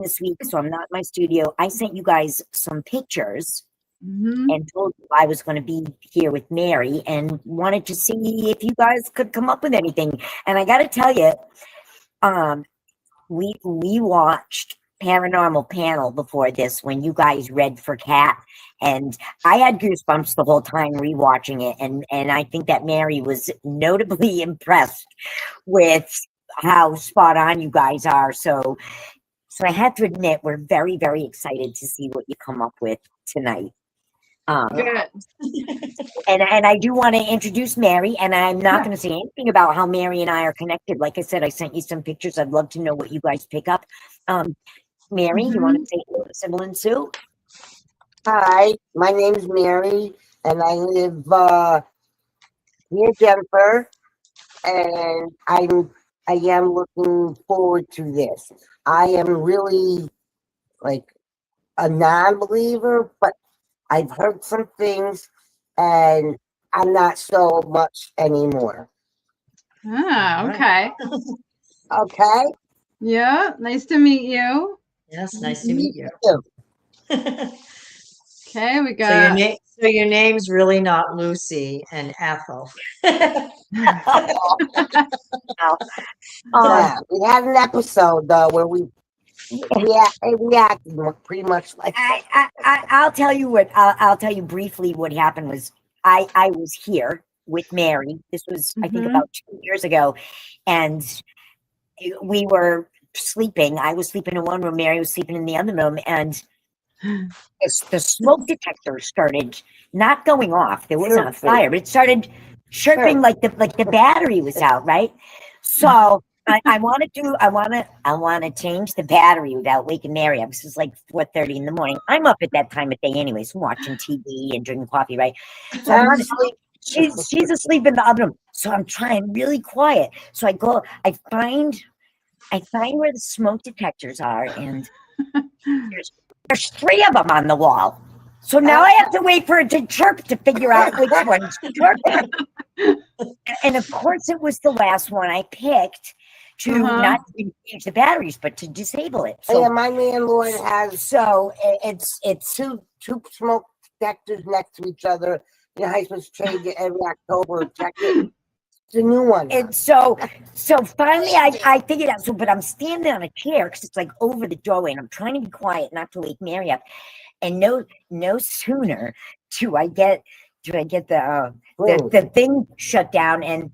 this week, so I'm not in my studio. I sent you guys some pictures Mm-hmm. and told you I was going to be here with Mary and wanted to see if you guys could come up with anything. And I got to tell you, we watched Paranormal Panel before this when you guys read for Cat, and I had goosebumps the whole time rewatching it, and I think that Mary was notably impressed with how spot on you guys are. So I have to admit, we're very, very excited to see what you come up with tonight. Good. And I do want to introduce Mary, and I'm not going to say anything about how Mary and I are connected. Like I said, I sent you some pictures. I'd love to know what you guys pick up. Mary, you want to say hello to Sybil and Sue? Hi, my name's Mary, and I live near Denver, and I am looking forward to this. I am really like a non-believer, but I've heard some things, and I'm not so much anymore. Ah, okay. Okay? Yeah, nice to meet you. Yes, nice to meet you. Okay, we So got. your name's really not Lucy and Ethel. Yeah, we had an episode though where we acted pretty much like I'll tell you what. I'll tell you briefly what happened was I was here with Mary. This was I think about 2 years ago, and we were sleeping. I was sleeping in one room. Mary was sleeping in the other room, and the smoke detector started not going off. There wasn't a fire, but it started chirping like the battery was out, right? So I want to change the battery without waking Mary up. This is like 4:30 in the morning. I'm up at that time of day anyways, watching TV and drinking coffee, right? So I'm asleep. She's asleep in the other room. So I'm trying really quiet. So I go, I find where the smoke detectors are, and there's 3 of them on the wall. So now I have to wait for it to chirp to figure out which one's chirping. And of course, it was the last one I picked to not change the batteries, but to disable it. So yeah, my landlord has it's two smoke detectors next to each other. You know, I supposed to trade it every October. Check it. It's a new one. And so finally I figured out. So, but I'm standing on a chair because it's like over the doorway, and I'm trying to be quiet, not to wake Mary up. And no sooner do I get the thing shut down, and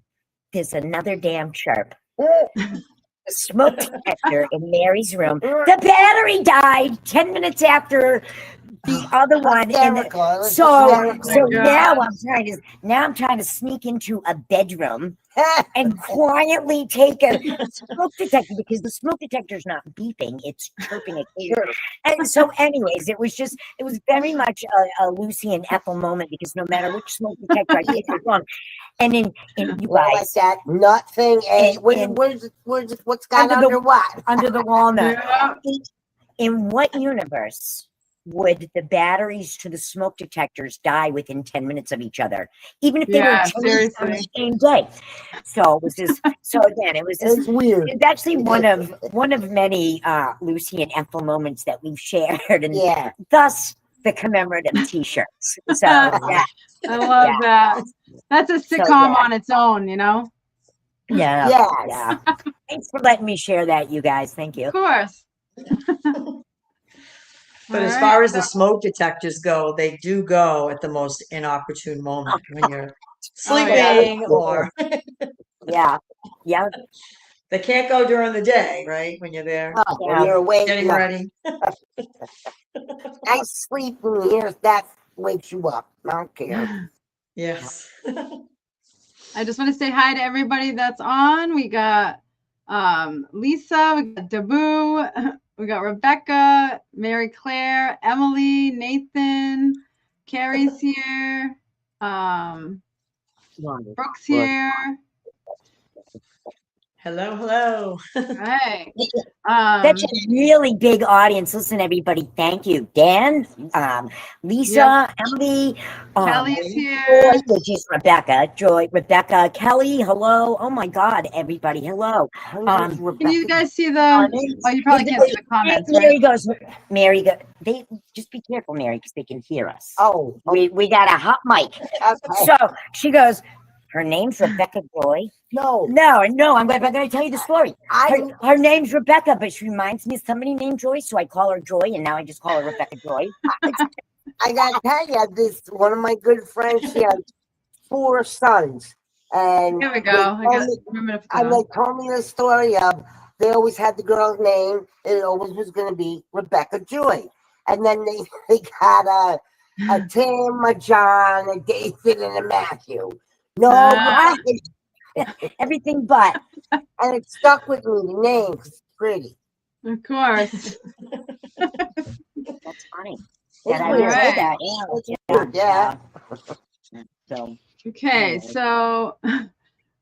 there's another damn chirp. The smoke detector in Mary's room. The battery died 10 minutes after the other one. So now I'm trying to sneak into a bedroom and quietly take a smoke detector, because the smoke detector is not beeping, it's chirping occasionally. And so anyways, it was very much a Lucy and Ethel moment, because no matter which smoke detector I take wrong. And in you guys, like that nut thing, what's got under what? Under the walnut. In what universe would the batteries to the smoke detectors die within 10 minutes of each other, even if they were changed on the same day? So it was just again, it was weird. It's actually one of many Lucy and Ethel moments that we've shared, and thus the commemorative T-shirts. So I love that. That's a sitcom on its own, you know. Yeah. Thanks for letting me share that, you guys. Thank you. Of course. But as far as the smoke detectors go, they do go at the most inopportune moment when you're sleeping or They can't go during the day, right? When you're there, when you're awake, getting ready. I sleep in here. That wakes you up. I don't care. Yes. I just want to say hi to everybody that's on. We got Lisa, we got Dabu, we got Rebecca, Mary Claire, Emily, Nathan, Carrie's here, Brooke's here. Hello, hello. Right. That's a really big audience. Listen, everybody, thank you. Dan, Lisa, Emily, Kelly's Joy, here. which is Rebecca, Rebecca, Kelly, hello. Oh my God, everybody, hello. Can you guys see the? Honey, Oh, you probably can't see the comments, right? Mary goes, they just be careful, Mary, because they can hear us. Oh, We got a hot mic. okay. So she goes, her name's Rebecca Joy. No, No, I'm going to tell you the story. I Her name's Rebecca, but she reminds me of somebody named Joy, so I call her Joy, and now I just call her Rebecca Joy. gotta tell you, this one of my good friends. She has 4 sons, and Here we they go. I told got me, remember to and go. they told me the story of they always had the girl's name. It always was going to be Rebecca Joy, and then they got a Tim, a John, a David, and a Matthew. No, Ah. Everything but. and it stuck with me. The name 'cause it's pretty. Of course. That's funny. It's I All would weird. say right. that. It's weird, yeah. So, Okay, Anyway. so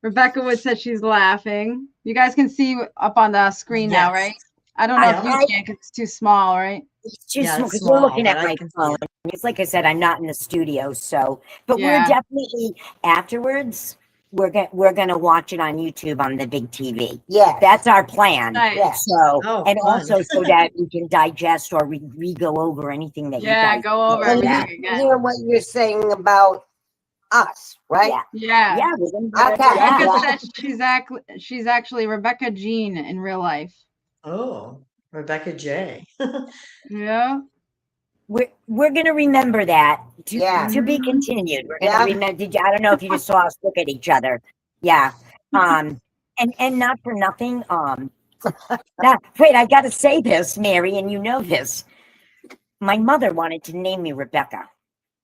Rebecca Wood said she's laughing. You guys can see up on the screen now, Yes. right? I don't know if you I- can because it's too small, right? it's just Yeah, it's because we're looking small, at but I my can see phone. it. It's like I said, I'm not in the studio, so but Yeah. we're definitely afterwards. We're gonna watch it on YouTube on the big TV. Yeah, That's our plan. Nice. yeah. So Oh, and fun. also so that we can digest or re go over anything that Yeah, you guys go over say. And everything you again. hear what you're saying about us, right? Yeah. Yeah. Yeah, we're gonna, Okay. yeah. Rebecca said she's actually Rebecca Jean in real life. Oh, Rebecca J. Yeah. We're gonna remember that Yeah. to be Mhm. continued. We're gonna Yeah. remember. I don't know if you just saw us look at each other. Yeah. And not for nothing. Now, wait, I got to say this, Mary, and you know this. My mother wanted to name me Rebecca.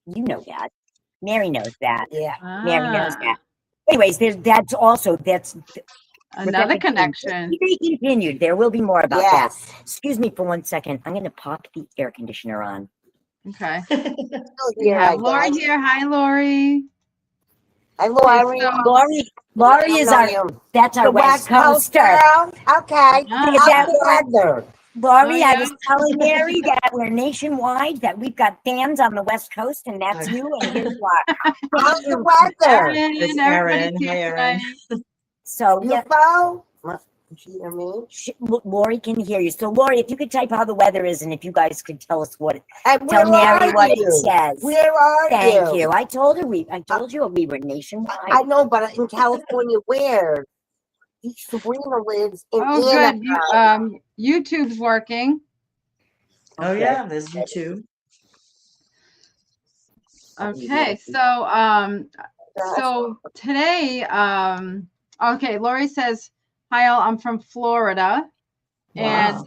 You know that. Mary knows that. Yeah. Mary knows Ah, that. Anyways, that's another Rebecca Jean. connection. To be continued. There will be more about that. Yes. Excuse me for 1 second. I'm going to pop the air conditioner on. Okay. Still We here, I have Lori guess. here. Hi, Lori. Hi, Lori. so- Lori is that's our the West Coast Coaster. girl. Okay. Ah. How's the weather? Lori, Oh, I yeah? was telling Mary that we're nationwide, that we've got fans on the West Coast, and that's you. And here's why. How's the weather? Erin, It's everybody's Erin. here Hi, Erin. tonight. So yeah, UFO? Can she hear me? Lori can hear you. So Lori, if you could type how the weather is, and if you guys could tell us what, And tell where Mary are what it you? says. Where are Thank you? you. I told you we were nationwide. I know, but in California, where? Sabrina lives in Oh, good. Anaheim. YouTube's working. Oh, yeah, there's you too. Okay, so today, okay, Lori says, hi all, I'm from Florida, and Wow.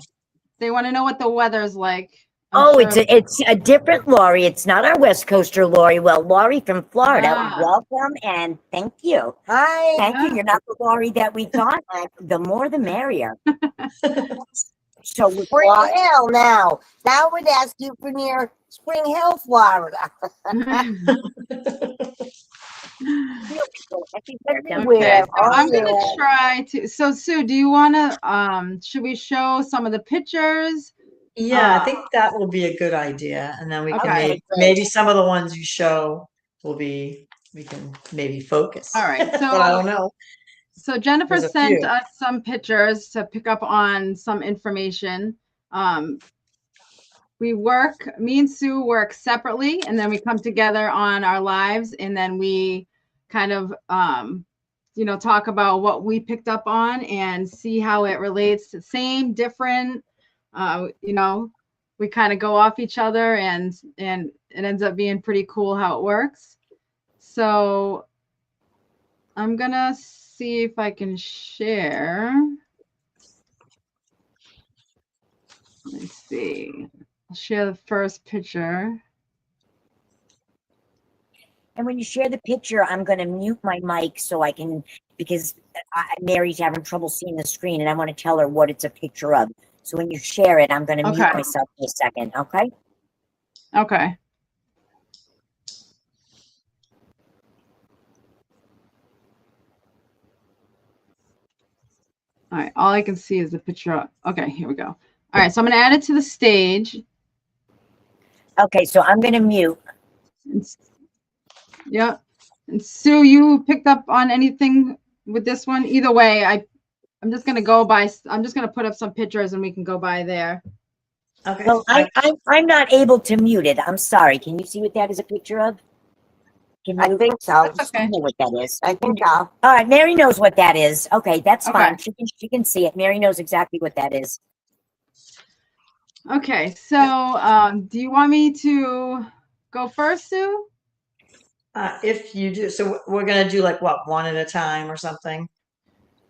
they want to know what the weather's like. It's a different Lori. It's not our West Coaster Lori. Well, Lori from Florida, Ah. welcome and thank you. Hi. Thank you. You're not the Lori that we thought. The more, the merrier. So we're Spring Hill now. Now we'd ask you for near Spring Hill, Florida. Okay, so Oh, I'm gonna yeah. try to. So Sue, do you want to? Should we show some of the pictures? Yeah, I think that will be a good idea. And then we can Okay. maybe some of the ones you show we can maybe focus. All right. But I don't know. So Jennifer There's a sent few. us some pictures to pick up on some information. Me and Sue work separately, and then we come together on our lives, and then we kind of, talk about what we picked up on and see how it relates to same, different. We kind of go off each other, and it ends up being pretty cool how it works. So I'm gonna see if I can share. Let's see. I'll share the first picture. And when you share the picture, I'm going to mute my mic so I can, because Mary's having trouble seeing the screen and I want to tell her what it's a picture of. So when you share it, I'm going to mute myself for a second. Okay. Okay. All right, all I can see is the picture. Okay, here we go. All right, so I'm going to add it to the stage. Okay, so I'm going to mute. Yep. And Sue, you picked up on anything with this one? Either way, I'm just going to go by, I'm just going to put up some pictures and we can go by there. Okay. Well, I'm not able to mute it. I'm sorry. Can you see what that is a picture of? Can I you think so. That's okay. know what that is? I think so. All right, Mary knows what that is. Okay, that's Okay. fine. She can see it. Mary knows exactly what that is. Okay, so do you want me to go first, Sue? If you do, so we're gonna do like what, one at a time or something?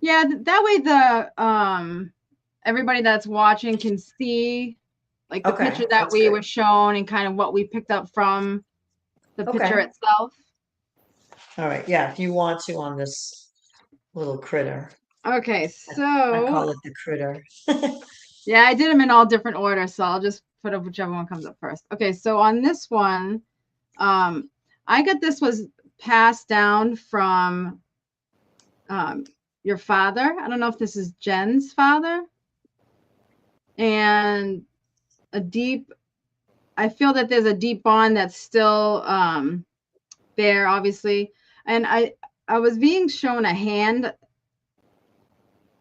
Yeah, that way the everybody that's watching can see like the Okay, picture that that's we good. were shown and kind of what we picked up from the picture Okay. itself. All right, yeah, if you want to on this little critter. Okay, I so call it the critter. yeah, I did them in all different orders, so I'll just put up whichever one comes up first. Okay, so on this one, I got this was passed down from your father. I don't know if this is Jen's father. And I feel that there's a deep bond that's still there, obviously. And I was being shown a hand,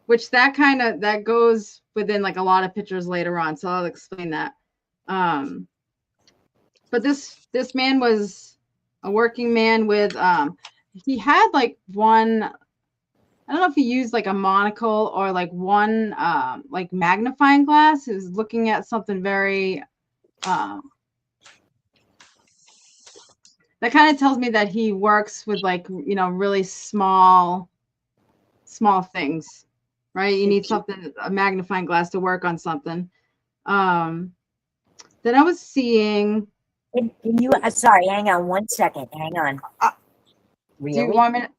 which that goes within like a lot of pictures later on. So I'll explain that. But this man was a working man with he had like one, I don't know if he used like a monocle or like one like magnifying glass. He was looking at something very that kind of tells me that he works with like, you know, really small things, right? You need something, a magnifying glass to work on something. Then I was seeing. Can you? Sorry, hang on 1 second. Hang on. Really? Do you want me to?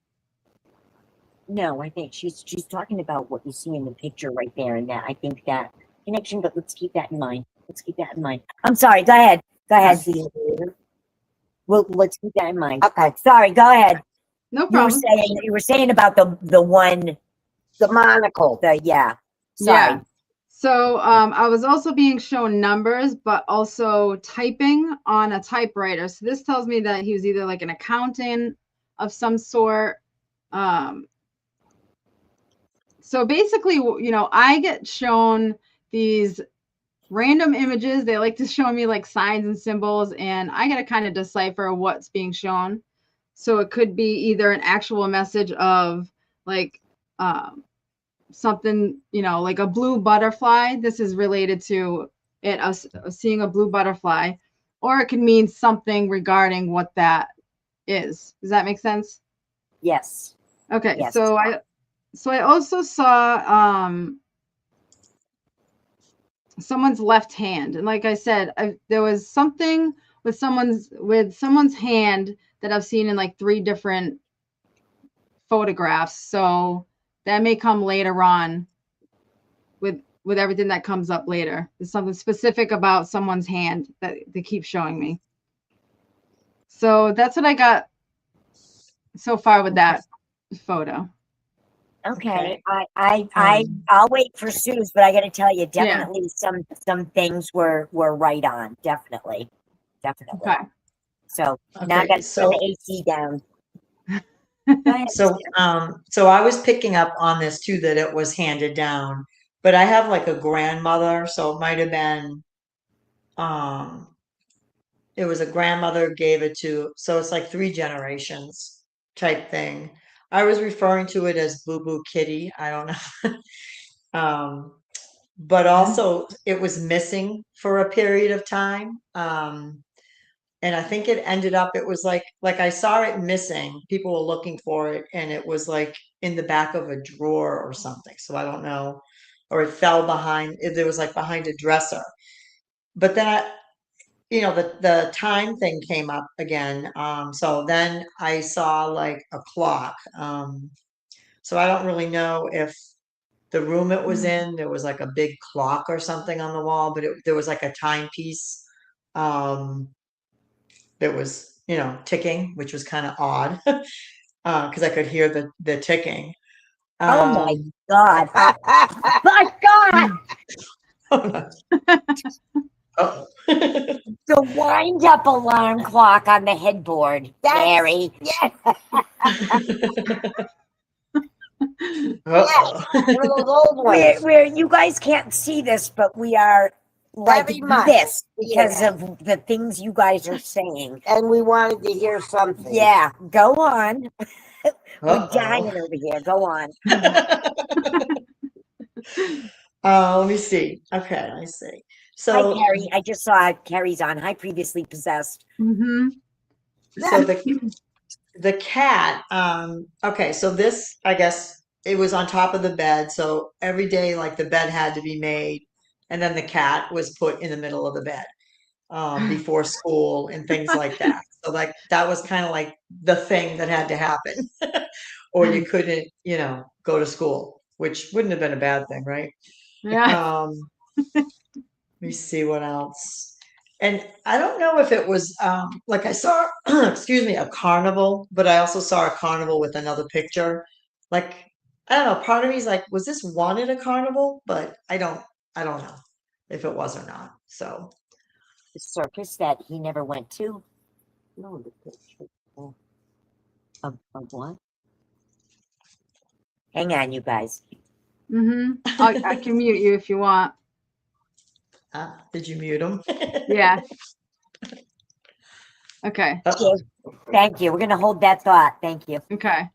No, I think she's talking about what you see in the picture right there, and that I think that connection. But let's keep that in mind. Let's keep that in mind. I'm sorry. Go ahead. Go ahead. Well, let's keep that in mind. Okay. Sorry. Go ahead. No problem. You were saying about the one, The monocle. yeah. Sorry. Yeah. So I was also being shown numbers, but also typing on a typewriter. So this tells me that he was either like an accountant of some sort. So basically, you know, I get shown these random images. They like to show me like signs and symbols, and I got to kind of decipher what's being shown. So it could be either an actual message of like something, you know, like a blue butterfly. This is related to it, us seeing a blue butterfly, or it could mean something regarding what that is. Does that make sense? Yes. Okay. Yes. So I also saw someone's left hand, and like I said, there was something with someone's hand that I've seen in like 3 different photographs. So that may come later on with everything that comes up later. There's something specific about someone's hand that they keep showing me. So that's what I got so far with that photo. Okay. Okay. I'll wait for Sue's, but I got to tell you, definitely some things were right on. Definitely. Okay. So now I got to turn the AC down. Go ahead. So I was picking up on this too, that it was handed down, but I have like a grandmother, so it might have been, it was a grandmother gave it to, so it's like 3 generations type thing. I was referring to it as Boo Boo Kitty. I don't know. But also it was missing for a period of time. And I think it ended up, it was like I saw it missing. People were looking for it, and it was like in the back of a drawer or something. So I don't know, or it fell behind. It was like behind a dresser. But then the time thing came up again. So then I saw like a clock. So I don't really know if the room it was in, there was like a big clock or something on the wall, but there was like a timepiece. That was, ticking, which was kind of odd because I could hear the ticking. Oh my Um, God. My God. oh. The wind up alarm clock on the headboard, Gary. Yeah, Uh-oh. one of those old ones. Where you guys can't see this, but we are like Very much. this because Yeah. of the things you guys are saying. And we wanted to hear something. Yeah, go on. We're Uh-oh. dying over here. Go on. Let me see. Okay, I see. Hi, So, Carrie. I just saw Carrie's on. Hi, previously possessed. Mm-hmm. so the cat, okay, so this, I guess, it was on top of the bed. So every day, like the bed had to be made, and then the cat was put in the middle of the bed before school and things like that. So like that was kind of like the thing that had to happen, or you couldn't, go to school, which wouldn't have been a bad thing, right? Yeah. Let me see what else. And I don't know if it was like I saw, excuse me, a carnival, but I also saw a carnival with another picture. Like, I don't know, part of me is like, was this one at a carnival? But I don't know if it was or not. So The circus that he never went to. No, the picture of what? Hang on, you guys. Mm-hmm. I can mute you if you want. did you mute him? Yeah. Okay. Uh-oh. Thank you. We're gonna hold that thought. Thank you. Okay.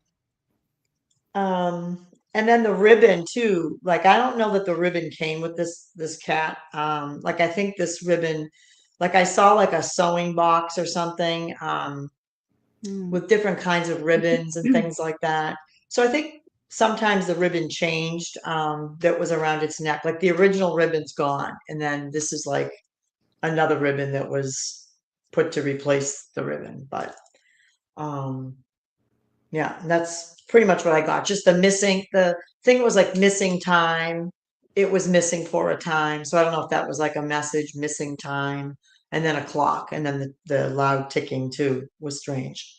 And then the ribbon too. Like I don't know that the ribbon came with this cat. Like I think this ribbon, like I saw like a sewing box or something with different kinds of ribbons and things like that. So I think sometimes the ribbon changed that was around its neck. Like the original ribbon's gone, and then this is like another ribbon that was put to replace the ribbon. But yeah, and that's pretty much what I got. Just the thing was like missing time. It was missing for a time. So I don't know if that was like a message, missing time, and then a clock, and then the loud ticking too was strange.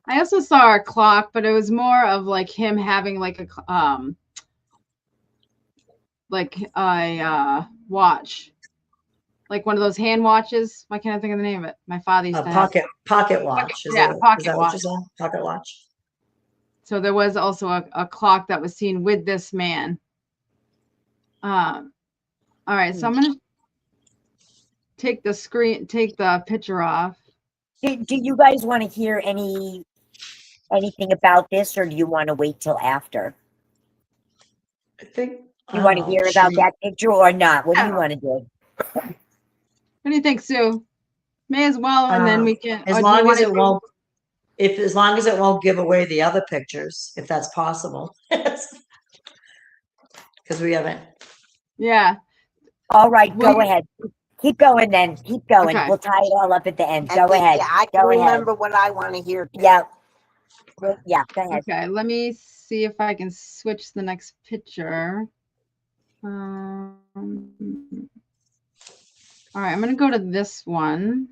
I also saw a clock, but it was more of like him having like a watch, like one of those hand watches. Why can't I think of the name of it? My father used A to have. pocket watch. Is Pocket that what watch. you're saying? Pocket watch. So there was also a clock that was seen with this man. All right, so I'm gonna take the picture off. Do you guys want to hear anything about this, or do you want to wait till after? I think. You want to hear about that picture or not? What do you want to do? What do you think, Sue? May as well, and then we can. As long as it won't. As long as it won't give away the other pictures, if that's possible, because we haven't. Yeah. All right, go ahead. Keep going then. Keep going. Okay. We'll tie it all up at the end. And Go ahead. Yeah, I can Go remember ahead. what I want to hear. Too. Yeah. Yeah, go ahead. Okay, let me see if I can switch the next picture. All right, I'm going to go to this one.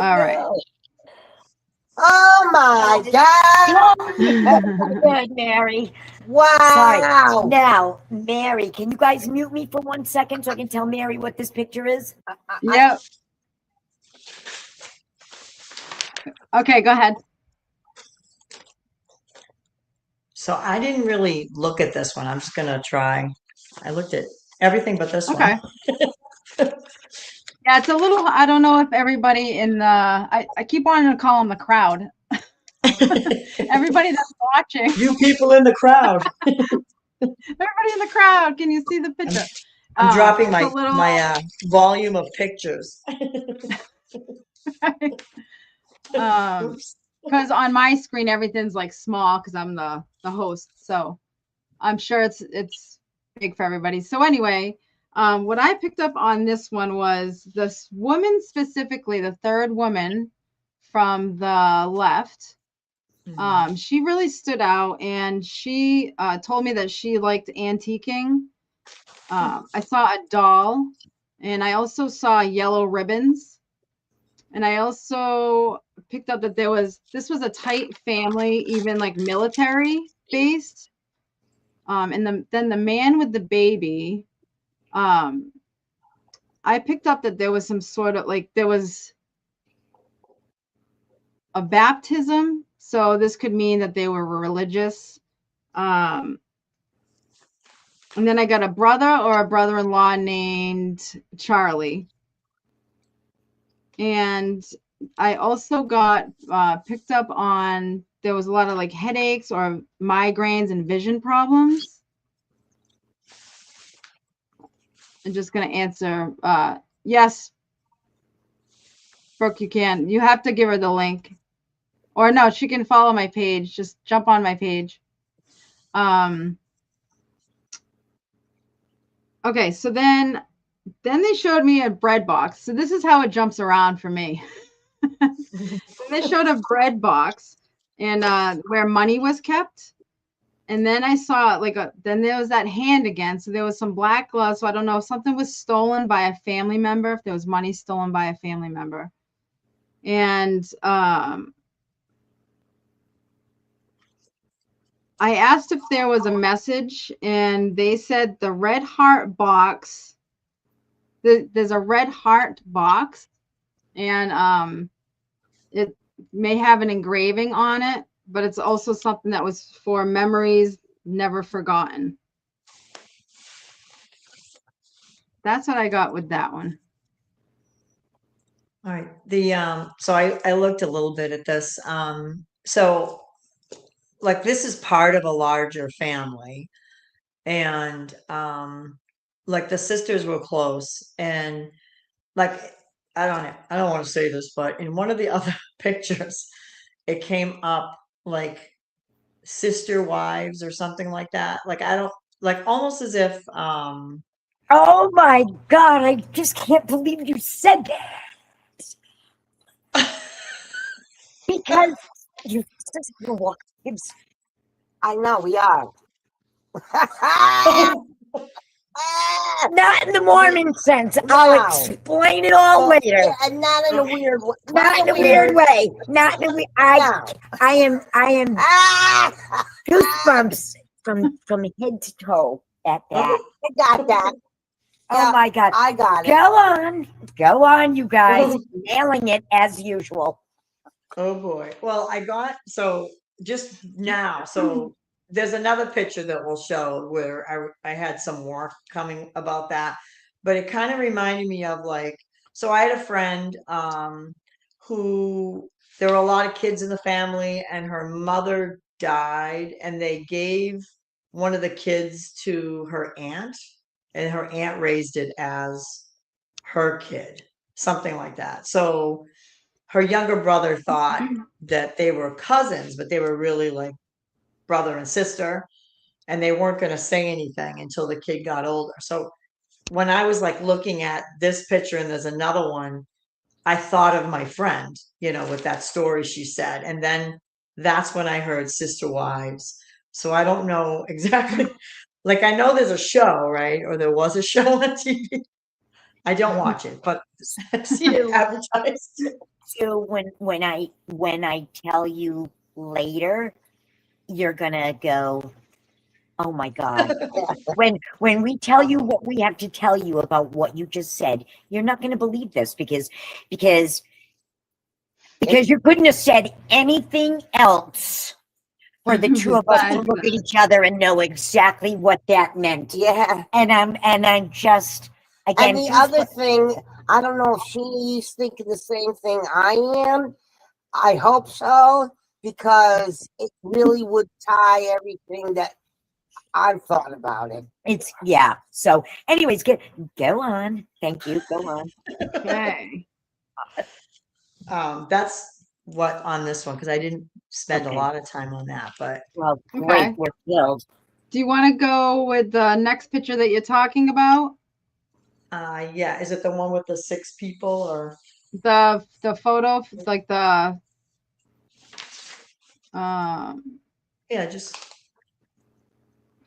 All right. Oh my God! Good, Mary. Wow! Sorry. Now, Mary, can you guys mute me for 1 second so I can tell Mary what this picture is? Yep. Okay, go ahead. So I didn't really look at this one. I'm just gonna try. I looked at everything but this Okay. one. Yeah, it's a little. I don't know if everybody in the. I keep wanting to call them the crowd. Everybody that's watching. You people in the crowd. Everybody in the crowd. Can you see the picture? I'm dropping my volume of pictures. Because on my screen everything's like small because I'm the host, so I'm sure it's big for everybody. So anyway, what I picked up on this one was this woman specifically, the third woman from the left. She really stood out, and she told me that she liked antiquing. I saw a doll, and I also saw yellow ribbons. And I also picked up that this was a tight family, even like military based. And then the man with the baby, I picked up that there was some sort of like, there was a baptism. So this could mean that they were religious. And then I got a brother or a brother-in-law named Charlie. And I also got picked up on, there was a lot of like headaches or migraines and vision problems. I'm just going to answer yes. Brooke, you can. You have to give her the link. Or no, she can follow my page. Just jump on my page. Okay, so then they showed me a bread box. So this is how it jumps around for me. They showed a bread box and where money was kept. And then I saw like then there was that hand again. So there was some black gloves. So I don't know if something was stolen by a family member, if there was money stolen by a family member. And I asked if there was a message, and they said the red heart box. There's a red heart box, and it may have an engraving on it, but it's also something that was for memories never forgotten. That's what I got with that one. All right. So I looked a little bit at this. So like this is part of a larger family, and like the sisters were close, and like I don't want to say this, but in one of the other pictures, it came up like sister wives or something like that. Like I don't like almost as if Oh my God, I just can't believe you said that. Because you sister wives. I know we are. Not in the Mormon sense. I'll No. explain it all Well, later. yeah, and not in a weird way. Not in a weird way. Not in a weird. I am Ah, goosebumps from head to toe at that. I got that. Oh my God. I got it. Go on, you guys. Nailing it as usual. oh boy. Well, I got so just now. So there's another picture that we'll show where I had some work coming about that, but it kind of reminded me of like, so I had a friend who there were a lot of kids in the family, and her mother died, and they gave one of the kids to her aunt, and her aunt raised it as her kid, something like that. So her younger brother thought that they were cousins, but they were really like brother and sister, and they weren't going to say anything until the kid got older. So when I was like looking at this picture and there's another one, I thought of my friend, with that story she said. And then that's when I heard sister wives. So I don't know exactly. Like I know there's a show, right? Or there was a show on TV. I don't watch it, but I've seen it advertised. So when I tell you later, you're gonna go, oh my God. When we tell you what we have to tell you about what you just said, you're not gonna believe this because you couldn't have said anything else for the two of us to look at each other and know exactly what that meant. Yeah. And I'm just again. And the other thing, I don't know if she's thinking the same thing I am. I hope so, because it really would tie everything that I've thought about it. It's yeah. So, anyways, go on. Thank you. Go on. Okay. That's what on this one, because I didn't spend a Okay. lot of time on that, but Well, Okay. great. We're thrilled. Do you want to go with the next picture that you're talking about? yeah, is it the one with the 6 people or? The photo, like the Yeah, just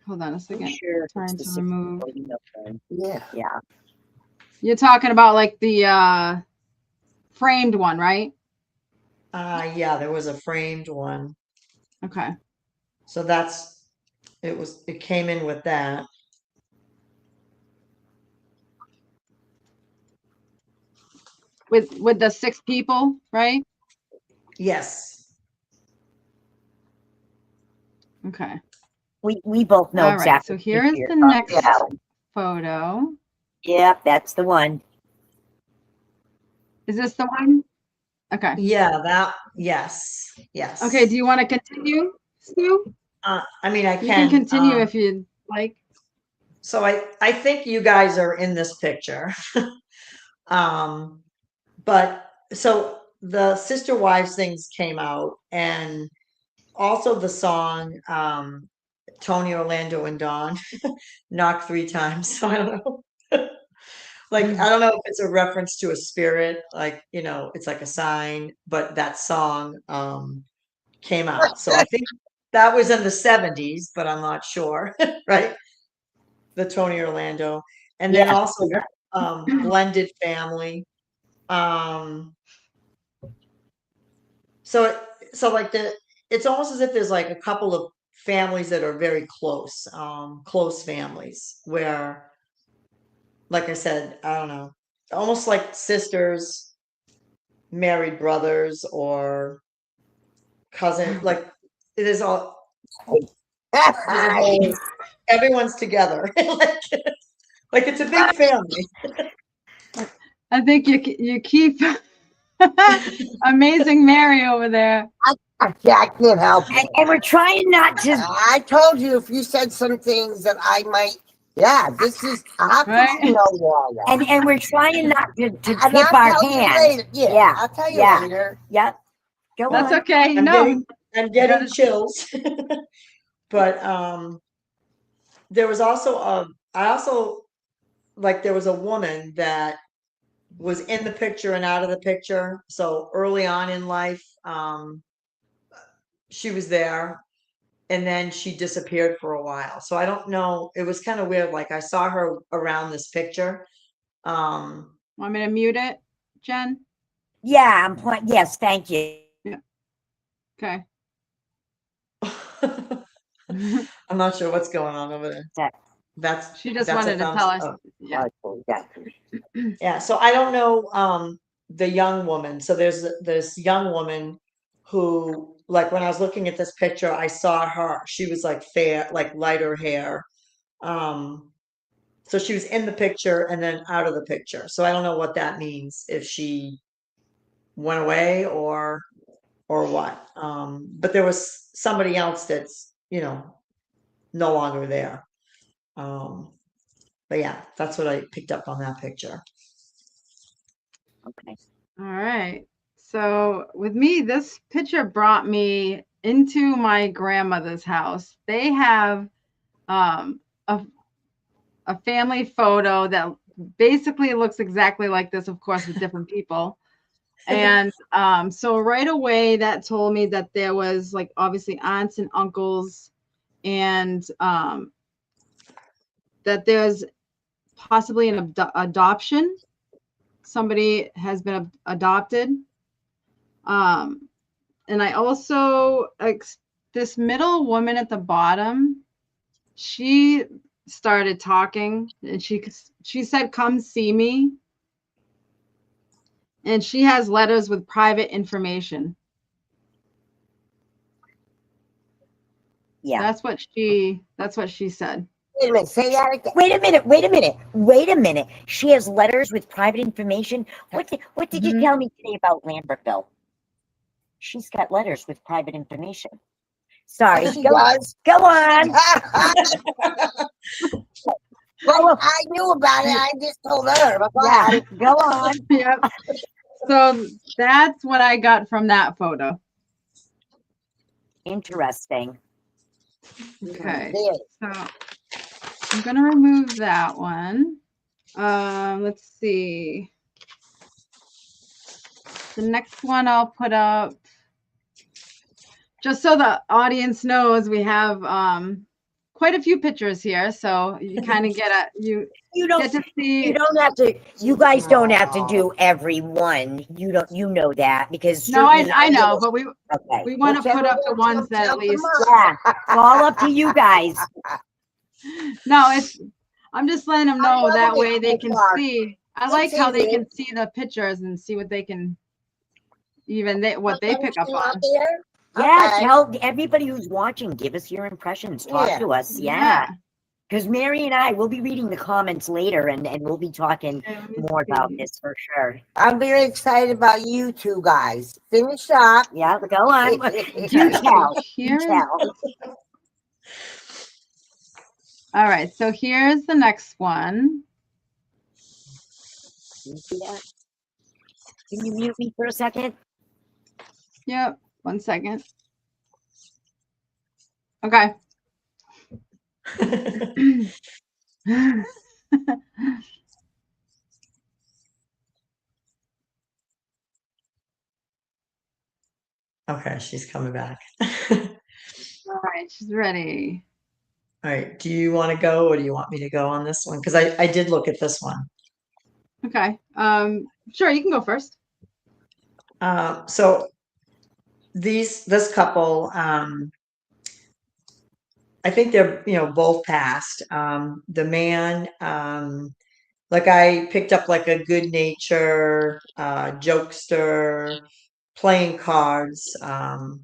hold on a second. Sure. Trying to remove. Yeah. Yeah. You're talking about like the framed one, right? Yeah, there was a framed one. Okay. So it came in with that. With the 6 people, right? Yes. Okay. We both know All right. exactly So what here is you're the talking next about. photo. Yep, that's the one. Is this the one? Okay. Yeah, yes. Yes. Okay. Do you want to continue, Stu? I mean, I You can can. continue if you'd like. So I think you guys are in this picture. But so the Sister Wives things came out, and also the song Tony, Orlando, and Dawn knocked 3 times. So I don't know. Like, I don't know if it's a reference to a spirit, like, it's like a sign, but that song came out. So I think that was in the 70s, but I'm not sure, right? The Tony Orlando. And then Yeah. also blended family. Um so like it's almost as if there's like a couple of families that are very close families where, like I said, I don't know, almost like sisters, married brothers, or cousin, like it is all there's a whole everyone's together. Like it's a big family. I think you keep amazing Mary over there. I can't help it. And we're trying not to. I told you if you said some things that I might. Yeah, this is. How come Right? you know all that? And we're trying not to And tip I'll our tell you hand. later. Yeah, Yeah, I'll tell you yeah. later. Yep. Go That's on. okay. I'm No. getting chills. But there was also I also, like, there was a woman that was in the picture and out of the picture. So early on in life, she was there, and then she disappeared for a while. So I don't know. It was kind of weird. Like, I saw her around this picture. Want me to mute it, Jen? Yeah, I'm playing. Yes, thank you. Okay. I'm not sure what's going on over there. That- She just That's a wanted to thumbs tell us. up. Yeah. Yeah, so I don't know the young woman. So there's this young woman who, like, when I was looking at this picture, I saw her. She was like fair, like lighter hair. Um so she was in the picture and then out of the picture. So I don't know what that means, if she went away or what. But there was somebody else that's, no longer there. But yeah, that's what I picked up on that picture. Okay. All right. So with me, this picture brought me into my grandmother's house. They have a family photo that basically looks exactly like this, of course, with different people. And so right away that told me that there was, like, obviously aunts and uncles, and that there's possibly an adoption. Somebody has been adopted. And I also, this middle woman at the bottom, she started talking, and she said, "Come see me." And she has letters with private information. Yeah. That's what she said. Wait a minute. Say that again. Wait a minute. Wait a minute. Wait a minute. She has letters with private information. What did you tell me today about Lambertville? She's got letters with private information. Sorry. She Go does. on. Well, I knew about it. I just told her. But Yeah. Go on. Yep. So that's what I got from that photo. Interesting. Okay. Yeah. So I'm gonna remove that one. Let's see. The next one I'll put up, just so the audience knows, we have quite a few pictures here, so you kind of get You get to see. you don't have to. You guys don't have to do every one. You know that because No, certainly I know, but we okay. want to put up the ones that at least. Yeah, it's all up to you guys. No, I'm just letting them know love that it. way they can Mark. see. I Let's like how see they it. can see the pictures and see what they can what they pick up Out on. there? Yeah, Okay. tell everybody who's watching. Give us your impressions. Talk Yeah. to us. Yeah. Because Mary and I will be reading the comments later, and we'll be talking Okay, let me more about see. this for sure. I'm very excited about you two guys. Finish up. Yeah, go on. Okay, You so tell. You here's tell. all right. So here's the next one. Can you see that? Can you mute me for a second? Yep. 1 second. Okay. Okay, she's coming back. All right, she's ready. All right, do you want to go or do you want me to go on this one? Because I did look at this one. Okay. Sure, you can go first. So this couple, I think they're, both passed. The man, like I picked up like a good nature, jokester, playing cards, and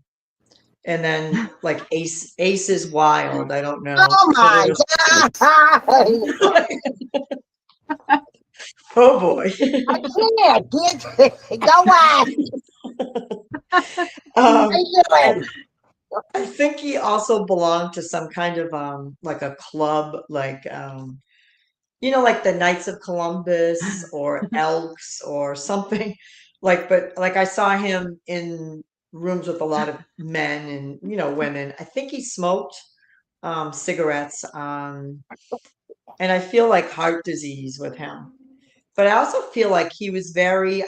then like Ace is wild. I don't know. Oh So there my was God. oh boy. I can't. Go on. Um, How you doing? I think he also belonged to some kind of like a club, like like the Knights of Columbus or Elks or something. But like I saw him in rooms with a lot of men and women. I think he smoked cigarettes, and I feel like heart disease with him. But I also feel like he was very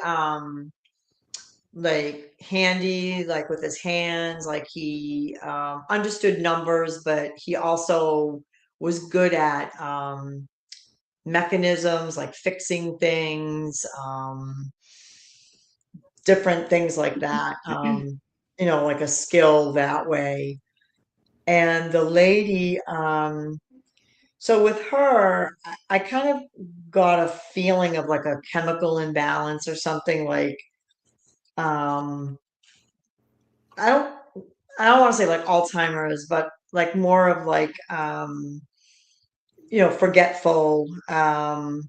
like handy, like with his hands, like he understood numbers, but he also was good at mechanisms, like fixing things, different things like that, like a skill that way. And the lady, so with her, I kind of got a feeling of like a chemical imbalance or something like, um, I don't I don't want to say like Alzheimer's, but like more of like forgetful, and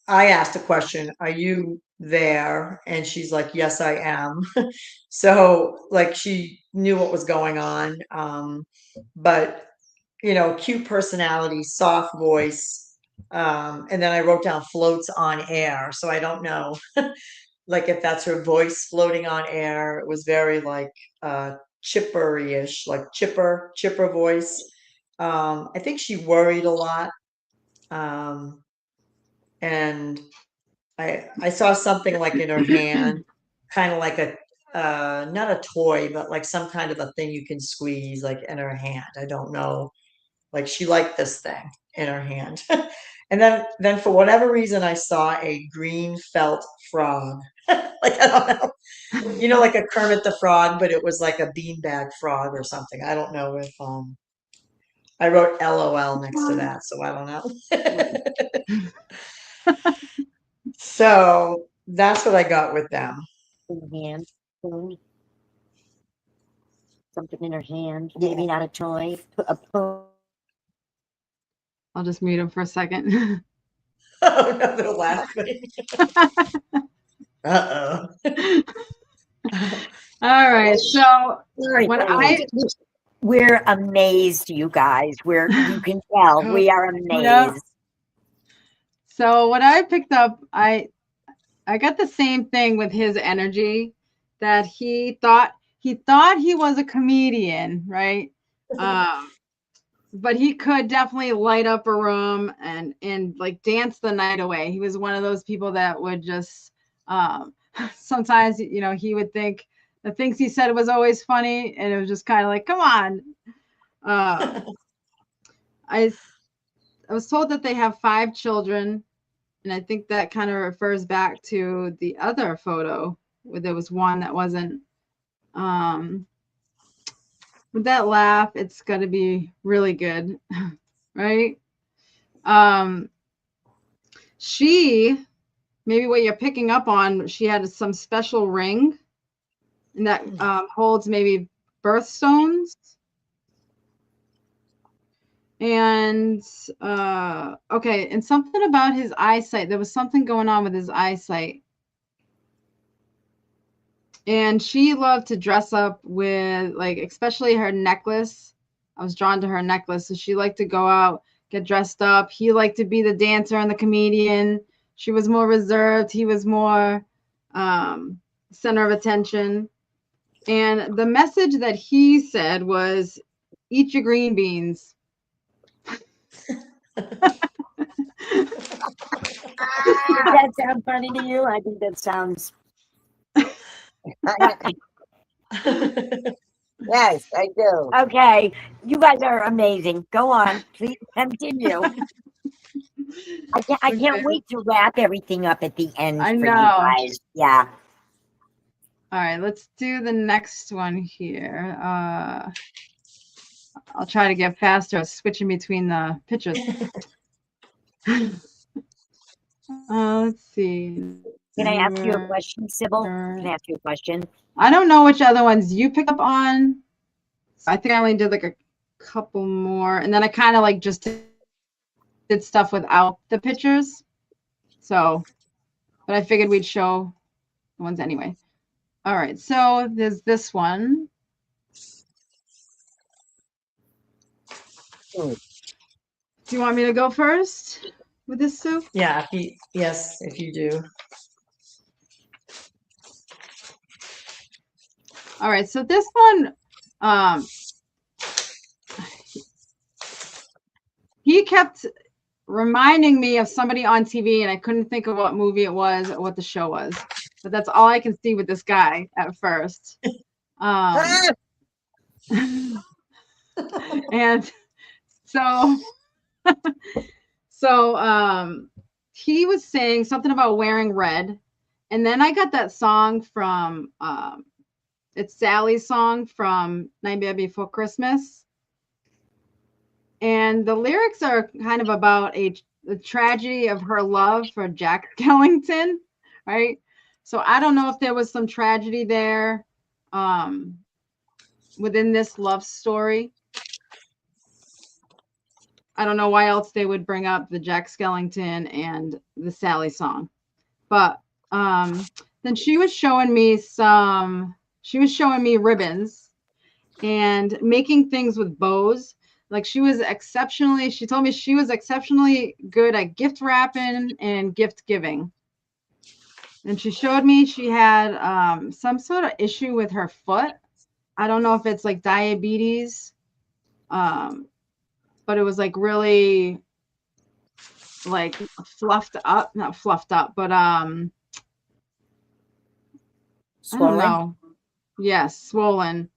I asked a question, are you there? And she's like, yes, I am. So like she knew what was going on. But cute personality, soft voice. And then I wrote down floats on air. So I don't know like if that's her voice floating on air. It was very like chippery-ish, like chipper voice. I think she worried a lot. Um, and I saw something like in her hand, kind of like a not a toy, but like some kind of a thing you can squeeze like in her hand. I don't know. Like she liked this thing in her hand. And then for whatever reason I saw a green felt frog. Like I don't know. Like a Kermit the Frog, but it was like a beanbag frog or something. I don't know if I wrote LOL next to that, so I don't know. So that's what I got with them. In her hand. Something in her hand. Maybe not a toy. I'll just mute him for a second. Oh no, they're laughing. Uh-oh. All right. So we're amazed, you guys. You can tell we are amazed. Yeah. So what I picked up, I got the same thing with his energy, that he thought he was a comedian, right? But he could definitely light up a room and like dance the night away. He was one of those people that would just sometimes he would think the things he said was always funny, and it was just kind of like, come on. I was told that they have 5 children, and I think that kind of refers back to the other photo where there was one that wasn't. With that laugh, it's got to be really good, right? She, maybe what you're picking up on, she had some special ring, and that holds maybe birthstones. And okay, and something about his eyesight. There was something going on with his eyesight. And she loved to dress up with, like, especially her necklace. I was drawn to her necklace. So she liked to go out, get dressed up. He liked to be the dancer and the comedian. She was more reserved. He was more center of attention. And the message that he said was, eat your green beans. Does that sound funny to you? I think that sounds. Yes, I do. Okay, you guys are amazing. Go on, please continue. I can't wait to wrap everything up at the end I for know. you guys. Yeah. All right, let's do the next one here. I'll try to get faster, switching between the pictures. Let's see. Can I ask you a question, Sybil? Can I ask you a question? I don't know which other ones you picked up on. I think I only did like a couple more, and then I kind of like just did stuff without the pictures. So, but I figured we'd show the ones anyway. All right, so there's this one. Do you want me to go first with this, Sue? Yeah, yes, if you do. All right, so this one, he kept reminding me of somebody on TV, and I couldn't think of what movie it was or what the show was. But that's all I can see with this guy at first. And so, he was saying something about wearing red, and then I got that song from it's Sally's song from Nightmare Before Christmas, and the lyrics are kind of about the tragedy of her love for Jack Skellington, right? So I don't know if there was some tragedy there within this love story. I don't know why else they would bring up the Jack Skellington and the Sally song. But then she was showing me ribbons and making things with bows. Like she told me she was exceptionally good at gift wrapping and gift giving. And she showed me she had some sort of issue with her foot. I don't know if it's like diabetes, but it was like really like not fluffed up, but swollen? I don't know. Yes, swollen.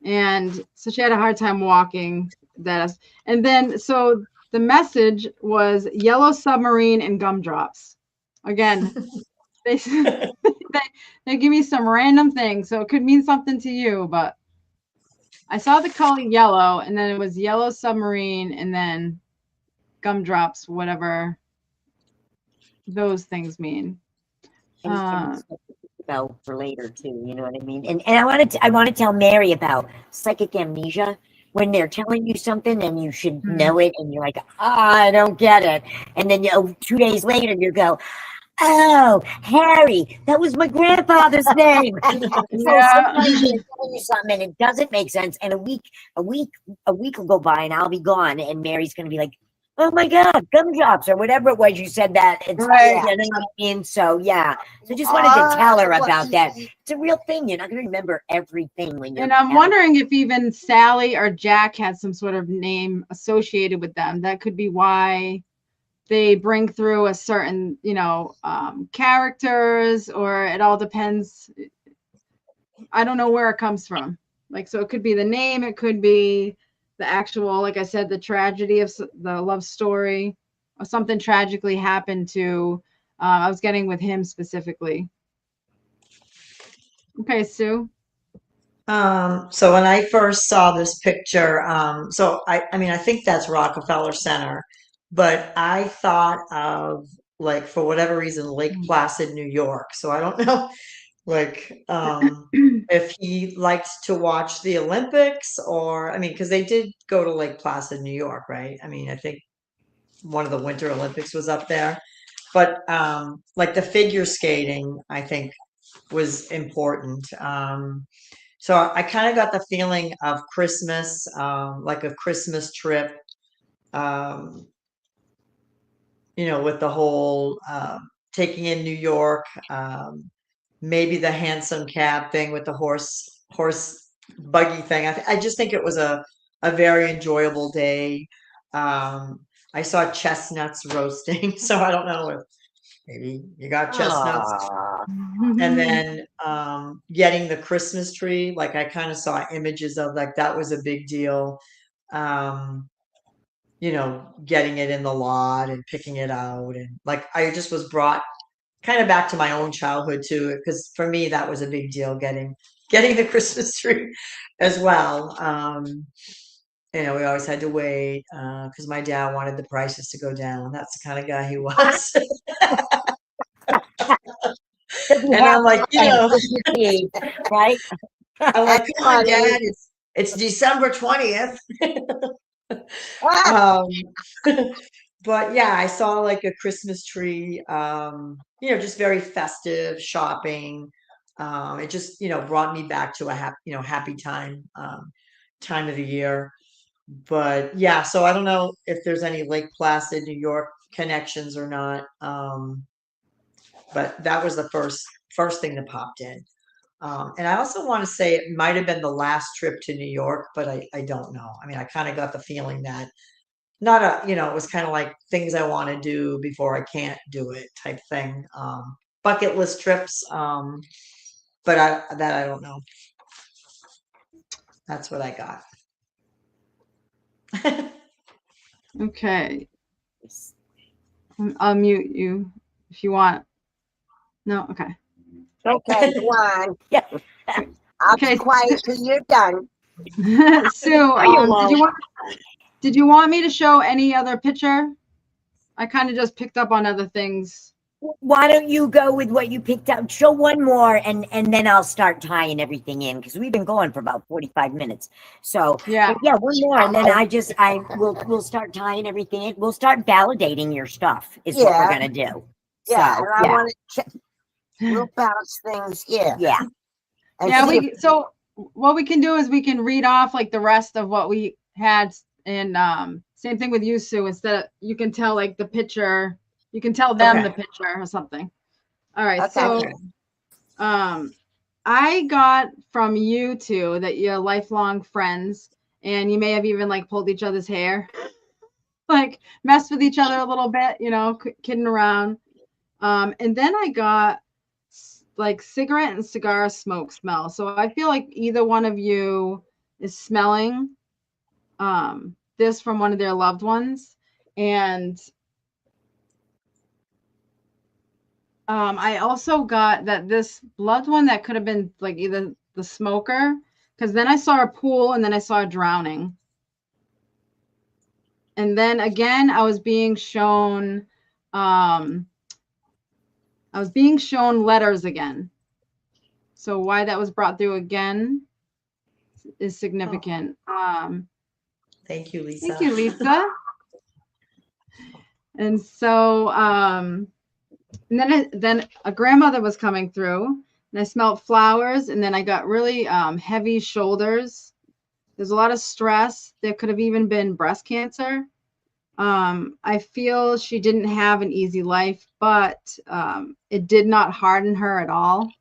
And so she had a hard time walking. And then so the message was yellow submarine and gumdrops. Again, they give me some random things, so it could mean something to you, but I saw the color yellow, and then it was yellow submarine, and then gumdrops, whatever those things mean. About for later too, you know what I mean? And I want to tell Mary about psychic amnesia, when they're telling you something and you should know it, and you're like, I don't get it, and then 2 days later you go, oh, Harry, that was my grandfather's name. So sometimes they're telling you something and it doesn't make sense, and a week will go by and I'll be gone, and Mary's gonna be like, oh my God, gumdrops or whatever it was you said that. It's right. You know what I mean? So yeah. So just wanted to tell her about that. It's a real thing. You're not gonna remember everything when you're. And I'm wondering if even Sally or Jack had some sort of name associated with them. That could be why they bring through a certain, characters, or it all depends. I don't know where it comes from. Like, so it could be the name, it could be the actual, like I said, the tragedy of the love story, or something tragically happened to, I was getting with him specifically. Okay, Sue. So when I first saw this picture, so I mean, I think that's Rockefeller Center, but I thought of, like, for whatever reason, Lake Placid, New York. So I don't know, like, if he liked to watch the Olympics, or, I mean, because they did go to Lake Placid, New York, right? I mean, I think one of the Winter Olympics was up there, but like the figure skating, I think was important. So I kind of got the feeling of Christmas, like a Christmas trip, um, with the whole taking in New York, maybe the hansom cab thing with the horse buggy thing. I just think it was a very enjoyable day. Um, I saw chestnuts roasting, so I don't know if maybe you got chestnuts. Aw. And then getting the Christmas tree, like I kind of saw images of, like, that was a big deal. Um, getting it in the lot and picking it out, and like I just was brought kind of back to my own childhood too, because for me that was a big deal, getting the Christmas tree as well. We always had to wait because my dad wanted the prices to go down. That's the kind of guy he was. And I'm like, Christmas Eve, right? I'm like, come on, Funny. Dad, it's December 20th. Ah, Um, but yeah, I saw like a Christmas tree, just very festive shopping. It just, brought me back to a happy time of the year. But yeah, so I don't know if there's any Lake Placid, New York connections or not. But that was the first thing that popped in. And I also want to say it might have been the last trip to New York, but I don't know. I mean, I kind of got the feeling that not it was kind of like things I want to do before I can't do it type thing. Bucket list trips. But I don't know. That's what I got. Okay. I'll mute you if you want. No, okay. okay, go on. Yeah. I'll Okay. be quiet till you're done. Sue, you did you want me to show any other picture? I kind of just picked up on other things. Why don't you go with what you picked out? Show one more, and then I'll start tying everything in, because we've been going for about 45 minutes. So Yeah. one more, and then we'll start tying everything in. We'll start validating your stuff is what we're Yeah. gonna do. Yeah, So, and I want to check. We'll bounce things. Yeah. yeah. And Yeah, see if- so what we can do is we can read off like the rest of what we had, and same thing with you, Sue. Instead of, you can tell like the picture, you can tell them Okay. the picture or something. All right, Okay. so I got from you two that you're lifelong friends, and you may have even like pulled each other's hair, like messed with each other a little bit, kidding around. And then I got like cigarette and cigar smoke smell. So I feel like either one of you is smelling this from one of their loved ones. And I also got that this loved one that could have been like either the smoker, because then I saw a pool and then I saw a drowning. And then again, I was being shown letters again. So why that was brought through again is significant. Thank you, Lisa. Thank you, Lisa. And so, and then a grandmother was coming through, and I smelled flowers, and then I got really heavy shoulders. There's a lot of stress. There could have even been breast cancer. I feel she didn't have an easy life, but it did not harden her at all.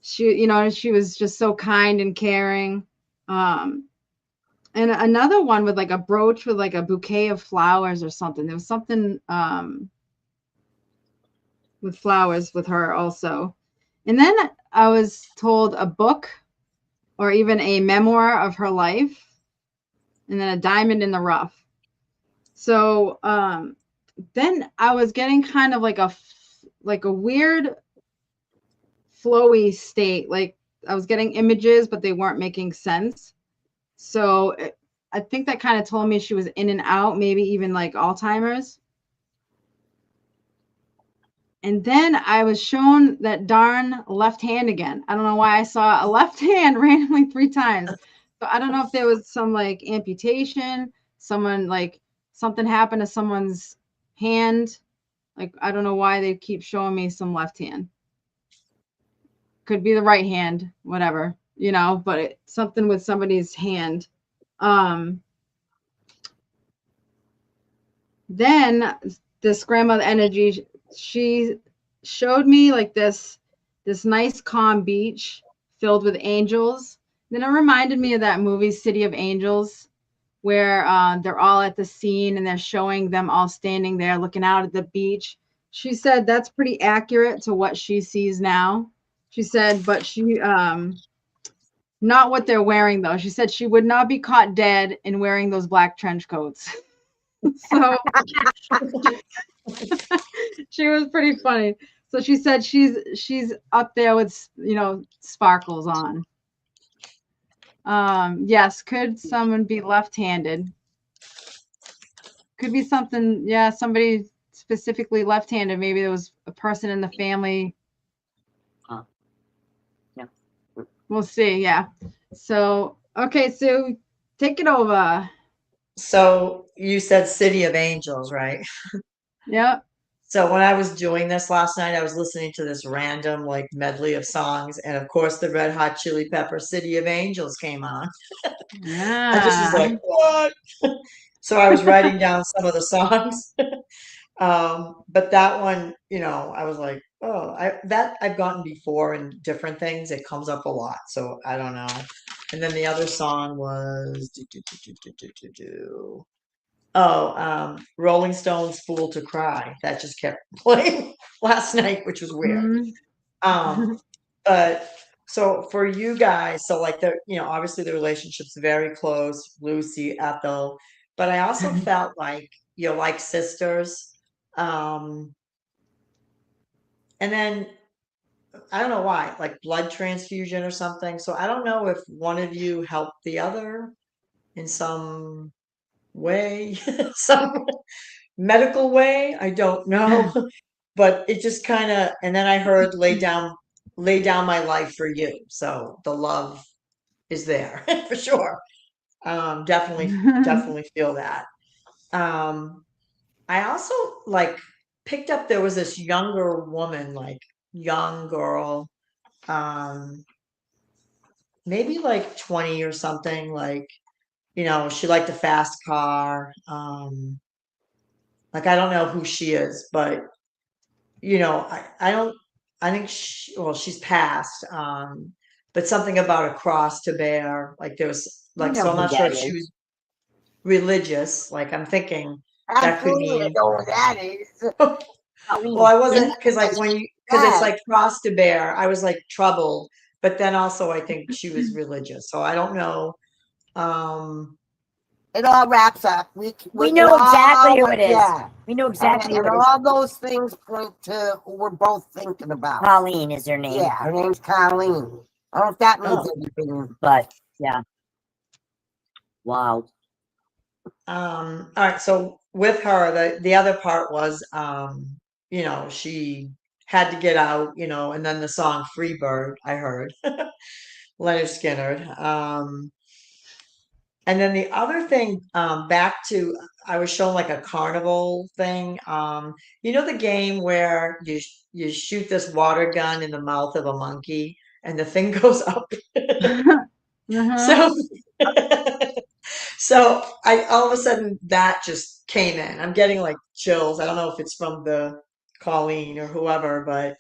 She was just so kind and caring. And another one with like a brooch with like a bouquet of flowers or something. There was something with flowers with her also. And then I was told a book or even a memoir of her life. and then a diamond in the rough. So then I was getting kind of like a weird flowy state. Like I was getting images, but they weren't making sense. So I think that kind of told me she was in and out, maybe even like Alzheimer's. And then I was shown that darn left hand again. I don't know why I saw a left hand randomly 3 times. So I don't know if there was some like amputation, someone like something happened to someone's hand. Like I don't know why they keep showing me some left hand. Could be the right hand, whatever, but something with somebody's hand. Then this grandmother energy, she showed me like this nice calm beach filled with angels. Then it reminded me of that movie City of Angels, where they're all at the scene and they're showing them all standing there looking out at the beach. She said that's pretty accurate to what she sees now. She said, but she not what they're wearing though. She said she would not be caught dead in wearing those black trench coats. So she was pretty funny. So she said she's up there with sparkles on. Yes, could someone be left-handed? Could be something, yeah, somebody specifically left-handed. Maybe there was a person in the family. Yeah. We'll see, yeah. So, okay, so take it over. So you said City of Angels, right? Yep. So when I was doing this last night, I was listening to this random like medley of songs, and of course the Red Hot Chili Pepper City of Angels came on. I just was like, what? So I was writing down some of the songs. But that one, I was like, oh, I've gotten before in different things. It comes up a lot, so I don't know. And then the other song was Rolling Stones "Fool to Cry." That just kept playing last night, which was weird. But so for you guys, so like obviously the relationship's very close, Lucy, Ethel, but I also felt like you're like sisters. And then I don't know why, like blood transfusion or something. So I don't know if one of you helped the other in some way, some medical way. I don't know. But it just kind of, and then I heard lay down my life for you. So the love is there for sure. Definitely feel that. I also like picked up there was this younger woman, like young girl, um, maybe like 20 or something, like, she liked a fast car. Like I don't know who she is, but I don't I think she's passed. But something about a cross to bear, like there was I like know so I'm who not sure that if she is. was religious, like I'm thinking that could Absolutely, I mean know what that is. well, I wasn't Colleen. because like because it's like cross to bear, I was like troubled, but then also I think she was religious, so I don't know. Um, It all wraps up. We know exactly who it is. Yeah. We know And, exactly and who it is. all those things point to who we're both thinking about. Colleen is her name. Yeah, her name's Colleen. I don't know if that means Oh. anything. But yeah. Wow. all right, so with her, the other part was, she had to get out, and then the song "Free Bird" I heard, Leonard Skinner. And then the other thing, back to I was shown like a carnival thing. The game where you shoot this water gun in the mouth of a monkey and the thing goes up. So so I all of a sudden that just came in. I'm getting like chills. I don't know if it's from the Colleen or whoever, but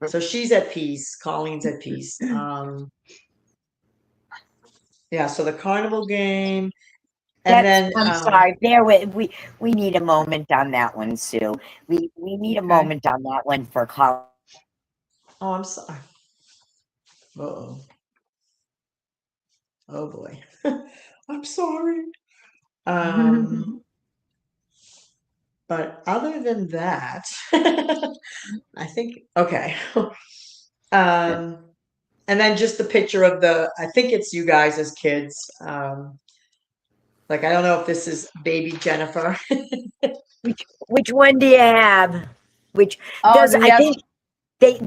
so she's at peace. Colleen's at peace. Yeah, so the carnival game, and then I'm sorry. Bear with we need a moment on that one, Sue. We need a moment on that one for Colleen. oh, I'm sorry. Uh-oh. Oh boy. I'm sorry. Um, but other than that, I think okay. And then just the picture of I think it's you guys as kids. Like I don't know if this is baby Jennifer. Which one do you have? Which Oh, does I yes. think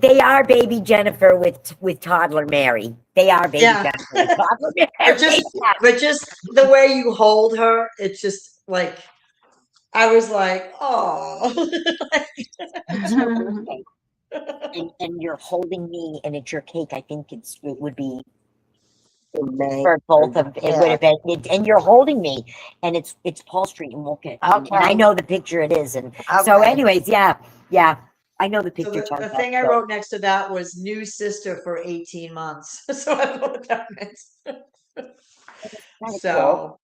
they are baby Jennifer with toddler Mary. They are baby Yeah. Jennifer with toddler Mary. But just the way you hold her, it's just like I was like, oh. It's your birthday, and you're holding me, and it's your cake. I think it would be for both of it would have been, and you're holding me, and it's Paul Street and Woolkit, and I Okay. know the picture it is, and so Okay. anyways, yeah, I know the So picture. the thing I wrote next to that was new sister for 18 months. So I don't know what that meant. So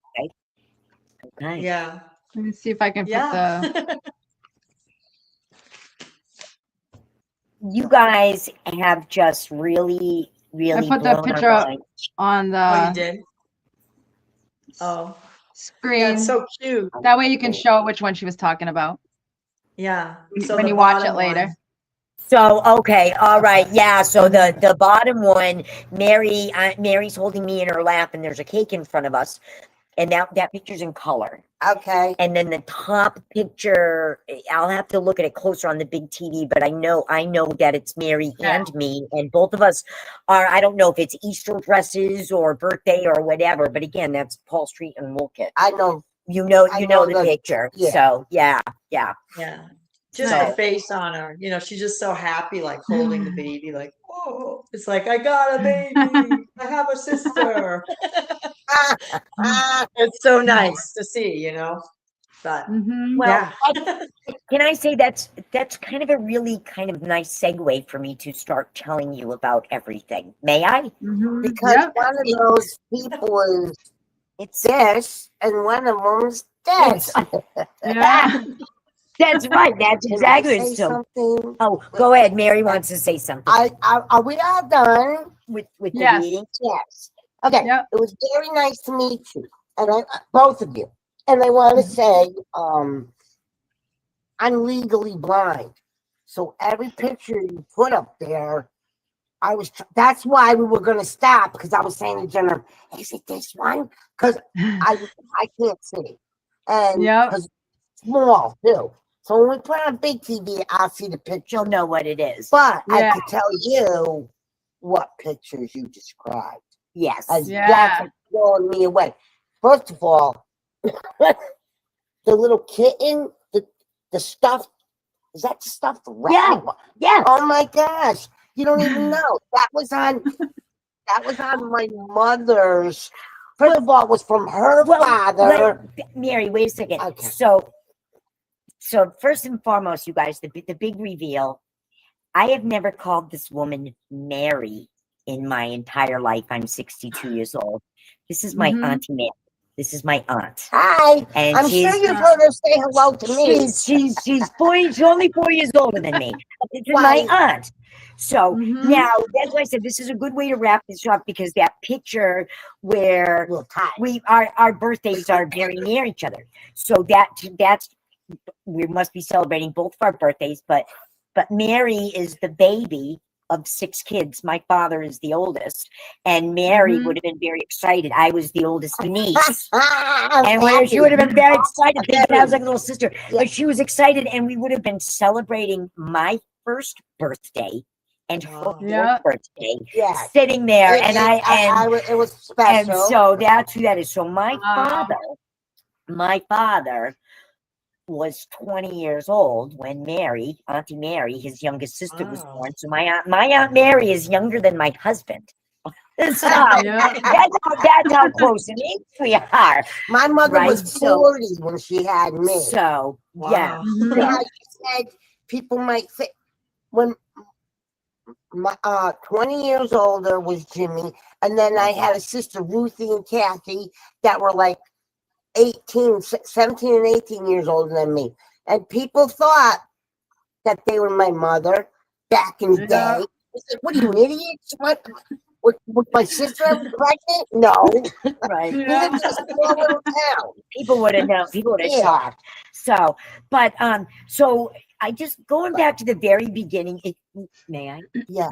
Nice. yeah. Let me see if I can put Yeah. the. You guys have just really, I really put the blown picture our up mind. on Oh, you the did? Oh, screen. yeah, it's so cute. That way you can show which one she was talking about Yeah. So when the you watch bottom it later. one. So okay, all right, yeah. So the bottom one, Mary's holding me in her lap, and there's a cake in front of us, and that picture's in color. Okay. And then the top picture, I'll have to look at it closer on the big TV, but I know that it's Mary and me, and both of us are. I don't know if it's Easter dresses or birthday or whatever, but again, that's Paul Street and Woolkit. I know. You know the the- picture. yeah. So yeah. Yeah. Just Nice. the face on her. You know, she's just so happy, like holding the baby, like, oh, it's like, I got a baby. I have a sister. It's so nice to see, you know. But Well, yeah. can I say that's kind of a really kind of nice segue for me to start telling you about everything. May I? Because one of those people is It's this, and one of them's this. Yeah. That's right. That's Can I exactly say so. something? Oh, go ahead. Mary wants to say something Are we all done? with the Yes. reading. Yes. Okay. Yep. It was very nice to meet you, and both of you. And I want to say, I'm legally blind, so every picture you put up there, that's why we were going to stop, because I was saying to Jenna, is it this one? Because I can't see, and Yep. because it's small too. So when we put on big TV, I'll see the picture. You'll know what it is. But Yeah. I could tell you what pictures you described. Yes. As Yeah. that's what's blowing me away. First of all, the little kitten, the stuffed, is that the stuffed rat? Yeah. Oh my gosh. You don't even know. That was on my mother's. First of all, it was from her father. Mary, wait a second. Okay. So first and foremost, you guys, the big reveal. I have never called this woman Mary in my entire life. I'm 62 years old. This is my Auntie Mary. This is my aunt. Hi. And I'm sure you've heard her say hello to me. She's only 4 years older than me. This is my aunt. So now that's why I said this is a good way to wrap this up, because that picture where our birthdays are very near each other. So that's we must be celebrating both of our birthdays, but Mary is the baby of 6 kids. My father is the oldest, and Mary would have been very excited. I was the oldest niece, and she would have been very excited thinking I was like a little sister. But she was excited, and we would have been celebrating my first birthday and her fourth birthday, sitting there, it was special. And so that's who that is. So my father was 20 years old when Auntie Mary, his youngest sister, was born. So my aunt Mary is younger than my husband. So that's how close in age we are. My mother was 40 when she had me. So yeah. Now you said people might think when my 20 years older was Jimmy, and then I had a sister, Ruthie and Kathy, that were like 17 and 18 years older than me. And people thought that they were my mother back in the day. I said, what are you, idiots? What With my sister ever pregnant? No. Right. We lived in a small little town. People would have known. People would have Yeah. talked. So, but so I just going back to the very beginning. May I? Yeah.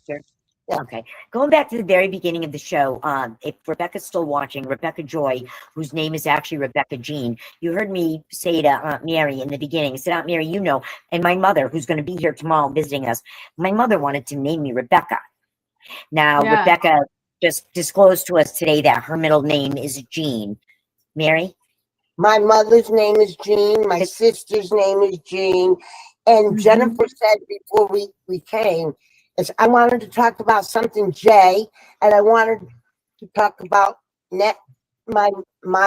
Sure. Yeah. Okay. Going back to the very beginning of the show, if Rebecca's still watching, Rebecca Joy, whose name is actually Rebecca Jean, you heard me say to Aunt Mary in the beginning, I said, Aunt Mary, you know, and my mother, who's going to be here tomorrow visiting us, my mother wanted to name me Rebecca. Now, Yeah. Rebecca just disclosed to us today that her middle name is Jean. Mary? My mother's name is Jean. My sister's name is Jean. And Mhm. Jennifer said before we came, is I wanted to talk about something, Jay, and I wanted to talk about my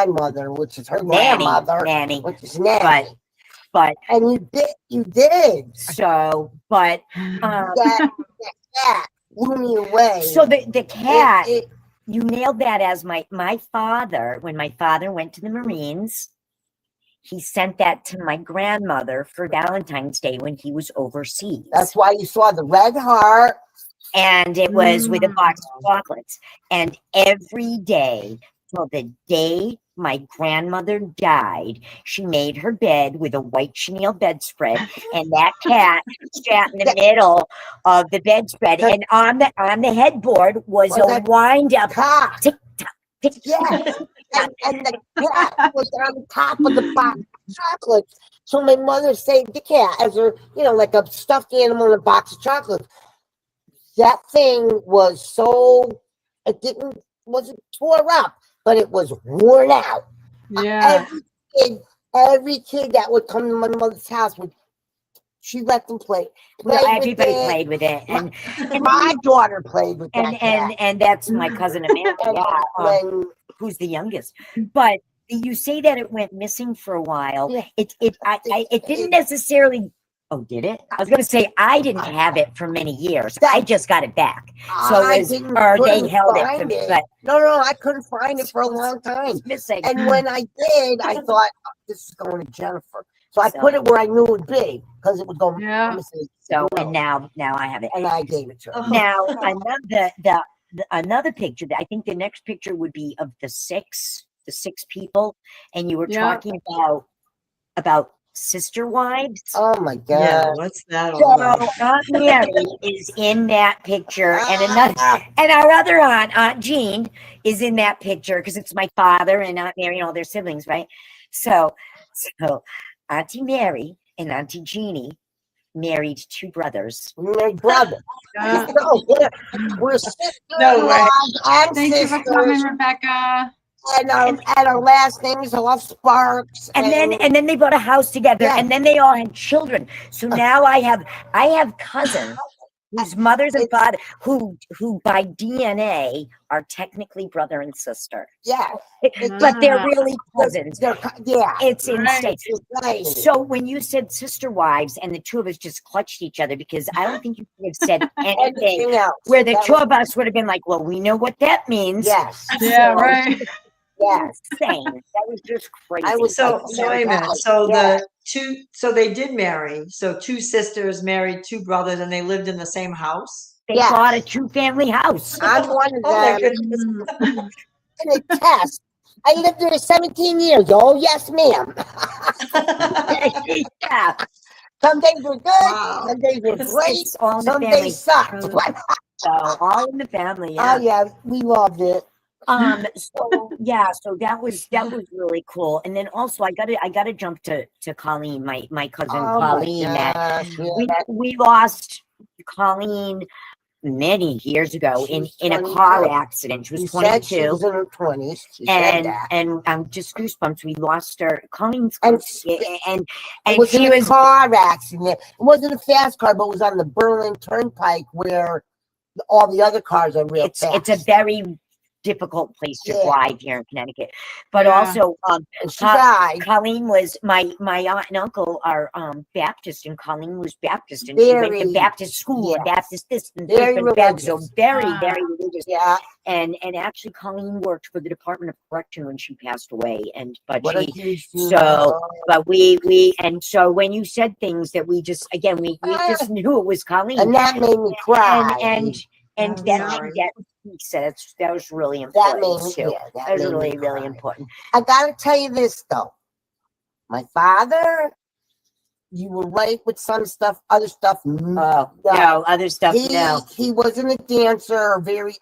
mother, which is her grandmother, Nanny. which is Nanny. But And you did. so, but That cat blew me away. so the cat, It- you nailed that as my father, when my father went to the Marines, he sent that to my grandmother for Valentine's Day when he was overseas. that's why you saw the red heart. And it was with a box of chocolates. And every day till the day my grandmother died, she made her bed with a white chenille bedspread, and that cat sat in the middle of the bedspread. And on the headboard was Well, a that wind up Cock. tick tock, tick Yeah. And the cat was on top of the box of chocolates. So my mother saved the cat as her, like a stuffed animal in a box of chocolates. That thing was wasn't tore up, but it was worn out. Yeah. Every kid that would come to my mother's house she let them play. Everybody played with it, and my daughter played with that cat. and that's my cousin Amanda, who's the youngest. But you say that it went missing for a while. Yeah. It didn't necessarily. Oh, did it? I was going to say I didn't have it for many years. I just got it back. So they held it. But no, I couldn't find it for a long time. Missing. And when I did, I thought this is going to Jennifer. So I put it where I knew it would be because it would go. Yeah. So and now I have it, and I gave it to her. Now another picture. I think the next picture would be of the six people, and you were talking about sister wives. Oh my God! Yeah, what's that So all about? Aunt Mary is in that picture, and our other Aunt Jean, is in that picture because it's my father and Aunt Mary and all their siblings, right? So Auntie Mary and Auntie Jeannie married two brothers. My brother. Yeah. We're sisters. No way. And Thank you for coming, Rebecca. And our last names are all Sparks. And then they bought a house together, and then they all had children. So now I have cousins whose mothers and father who by DNA are technically brother and sister. Yeah. But they're really cousins. It's insane. Right. So when you said sister wives and the two of us just clutched each other, because I don't think you could have said anything else. where the two of us would have been like, well, we know what that means. Yes. Yeah, right. Yes. Insane. That was just crazy. So wait a minute. So they did marry. So two sisters married two brothers, and they lived in the same house. They bought a two-family house. I'm one of Oh my them. goodness. And a test. I lived there 17 years. Oh, yes, ma'am. Yeah. Some days were good. Wow. Some days were great. It's all in the Some family. days sucked. So all in the family. Yeah. Oh, yeah. We loved it. So that was really cool. And then also I gotta jump to Colleen, my cousin Colleen. We lost Colleen many years ago in a car accident. She was 22. She was in her 20s. And I'm just goosebumps. We lost her. Colleen's and and was she in a was car accident. It wasn't a fast car, but it was on the Berlin Turnpike where all the other cars are real fast. It's a very difficult place to drive here in Connecticut, but also she died. Colleen was my aunt and uncle are Baptist, and Colleen was Baptist, and she went to Baptist school and Baptist this and very religious. So very religious. Yeah, and actually Colleen worked for the Department of Correction when she passed away, so when you said things that we just knew it was Colleen, and that made me cry. And I'm that, sorry. he said that was really That important made too. yeah, That was made me really, really cry. important. I gotta tell you this though. My father, you were right with some stuff, other stuff. Oh, no, other stuff, no. He wasn't a dancer or very.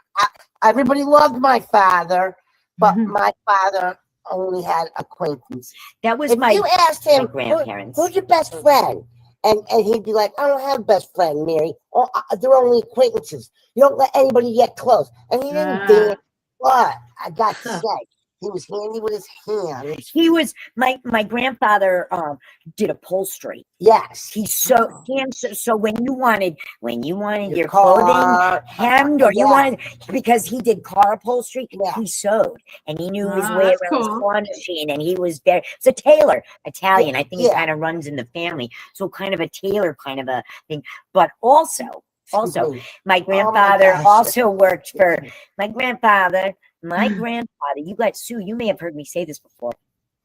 Everybody loved my father, but my father only had acquaintances. That was If you asked him, grandparents. who's your best friend? And he'd be like, I don't have a best friend, Mary. Oh, they're only acquaintances. You don't let anybody get close. And he didn't dance. But I got to say, he was handy with his hands. He was my grandfather did upholstery. Yes. He sewed so when you wanted your car, clothing hemmed or you wanted because he did car upholstery, Yeah. he sewed and he knew his Wow, way that's around the cool. sewing machine and he was very it's a tailor, Italian. I think it Yeah. kind of runs in the family. So kind of a tailor kind of a thing. But also my grandfather also worked for my grandfather, you guys, Sue, you may have heard me say this before.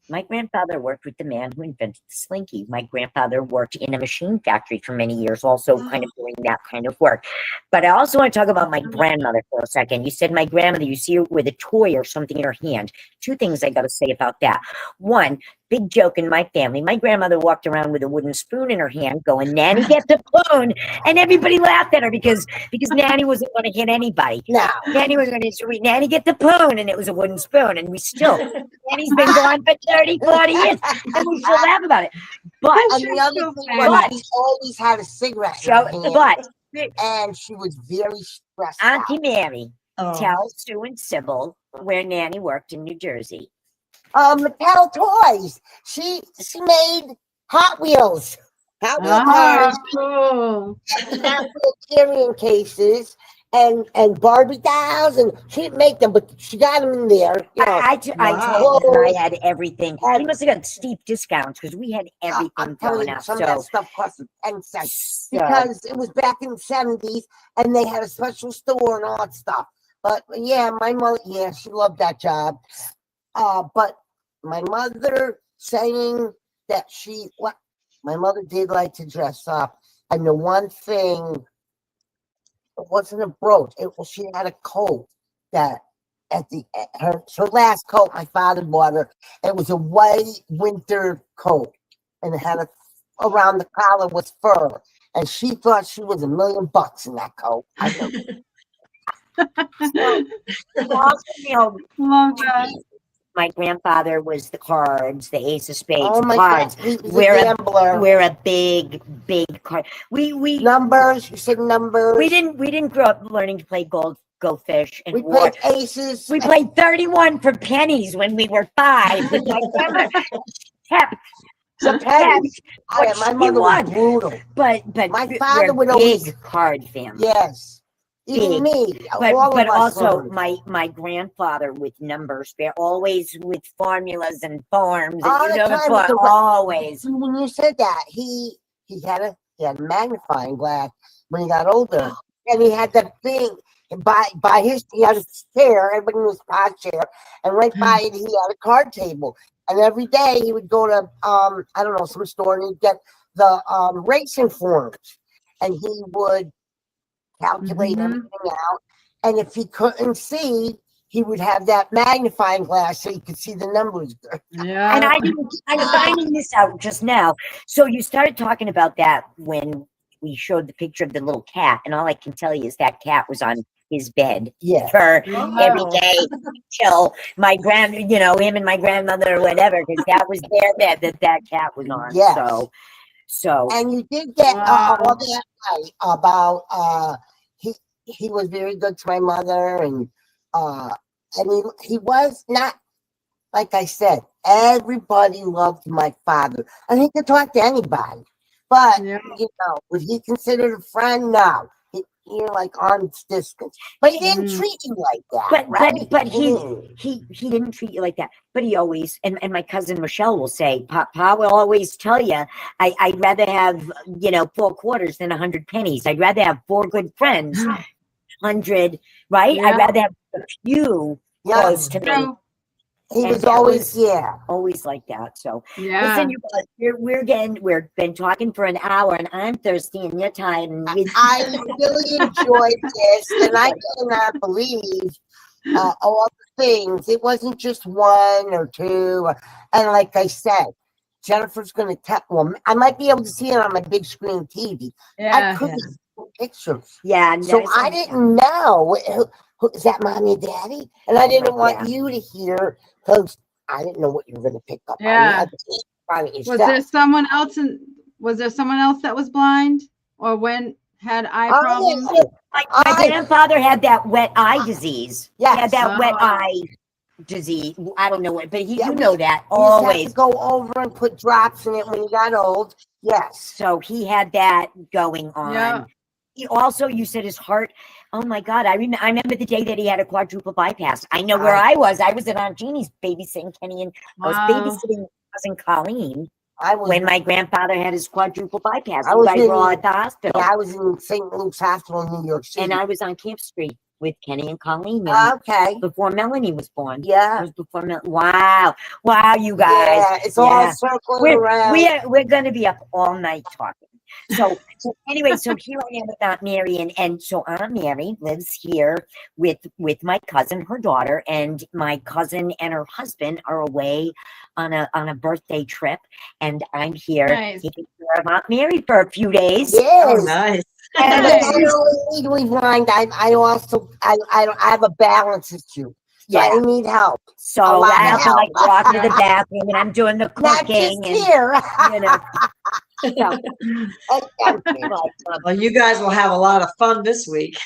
My grandfather worked with the man who invented the slinky. My grandfather worked in a machine factory for many years, also kind of doing that kind of work. But I also want to talk about my grandmother for a second. You said my grandmother, you see her with a toy or something in her hand. Two things I got to say about that. One, big joke in my family. My grandmother walked around with a wooden spoon in her hand going, Nanny, get the spoon. And everybody laughed at her because Nanny wasn't going to hit anybody. No. Nanny was going to say, Nanny, get the spoon. And it was a wooden spoon. And we still, Nanny's been gone for 30, 40 years. And we still laugh about it. But And the other thing was he always had a cigarette in her hand. And she was very stressed Auntie out. Mary, tell Sue and Sybil where Nanny worked in New Jersey. Mattel Toys. She made Hot Wheels. Hot Wheels cars. Cool. And carrying cases and Barbie dolls, and she didn't make them, but she got them in there. You know. I told her I had everything. She must have got steep discounts because we had everything going out. Some of that stuff cost 10 cents because it was back in the 70s, and they had a special store and all that stuff. But yeah, my mother, she loved that job. But my mother saying that my mother did like to dress up, and the one thing, it wasn't a brooch. She had a coat that her last coat my father bought her. It was a white winter coat, and it had around the collar was fur, and she thought she was $1 million in that coat. I know. Love that. My grandfather was the cards, the ace of spades, Oh my cards. God, he was a gambler. We're a big card. We numbers. You said numbers. We didn't grow up learning to play go fish and we played aces. We played 31 for pennies when we were 5. With my grandmother kept some pennies. My mother was brutal. But my father would always card family. Yes. Even me, but also my grandfather with numbers. They're always with formulas and forms. Always. When you said that, he had a magnifying glass when he got older, and he had that thing by he had a chair. Everybody knew his pod chair, and right by it he had a card table. And every day he would go to I don't know, some store, and he'd get the racing forms, and he would calculate everything out, and if he couldn't see, he would have that magnifying glass so he could see the numbers. Yeah. And I'm finding this out just now. So you started talking about that when we showed the picture of the little cat, and all I can tell you is that cat was on his bed for every day till my him and my grandmother or whatever, because that was their bed that cat was on. Yes. So and you did get all that right about he was very good to my mother, and he was not, like I said, everybody loved my father, and he could talk to anybody, but was he considered a friend? No. You're like arm's distance, but he didn't treat you like that. But he didn't treat you like that. But he always, and my cousin Michelle will say, Papa will always tell you, I'd rather have 4 quarters than 100 pennies. I'd rather have 4 good friends, 100, right? I'd rather have a few close to me He And was that always, was- yeah. always like that. So Yeah. listen, you guys, we've been talking for an hour, and I'm thirsty, and you're tired, and I really enjoyed this, and I cannot believe all the things. It wasn't just one or two. And like I said, Jennifer's going to tell. Well, I might be able to see it on my big screen TV. I Yeah. couldn't see pictures, yeah. and so that's- I didn't know who is that, mommy and daddy, and I didn't Right, want you to hear because I didn't know what you were going to pick up. Yeah. On. You had to find it Was yourself. there someone else was there someone else that was blind or had eye problems? My grandfather had that wet eye disease. He had Yes. that wet Oh. eye disease. I don't know what, but Yeah, you know that You just had always. to go over and put drops in it when you got old. Yes. So he had that going on. Yeah. He also, you said his heart. Oh my God! I remember the day that he had a quadruple bypass. I know where I was. I was at Aunt Jeannie's babysitting Kenny, and I was Wow. babysitting cousin Colleen I was when my grandfather had his quadruple bypass. I You was guys in- were all at the hospital, I was in St. Luke's Hospital in New York City. and I was on Camp Street with Kenny and Colleen. And Okay. before Melanie was born. It Yeah. was before wow, you guys. Yeah, it's all Yeah. circling around. We're gonna be up all night talking. So anyway, so here I am with Aunt Mary, and so Aunt Mary lives here with my cousin, her daughter, and my cousin and her husband are away on a birthday trip, and I'm here Nice. taking care of Aunt Mary for a few days. Yes. Oh, nice. And Nice. I don't legally blind. I also I have a balance issue. So I Yeah. need help. So A lot I of have to like help. walk to the bathroom, and I'm doing the Not cooking, just and here. you know. Well, you guys will have a lot of fun this week.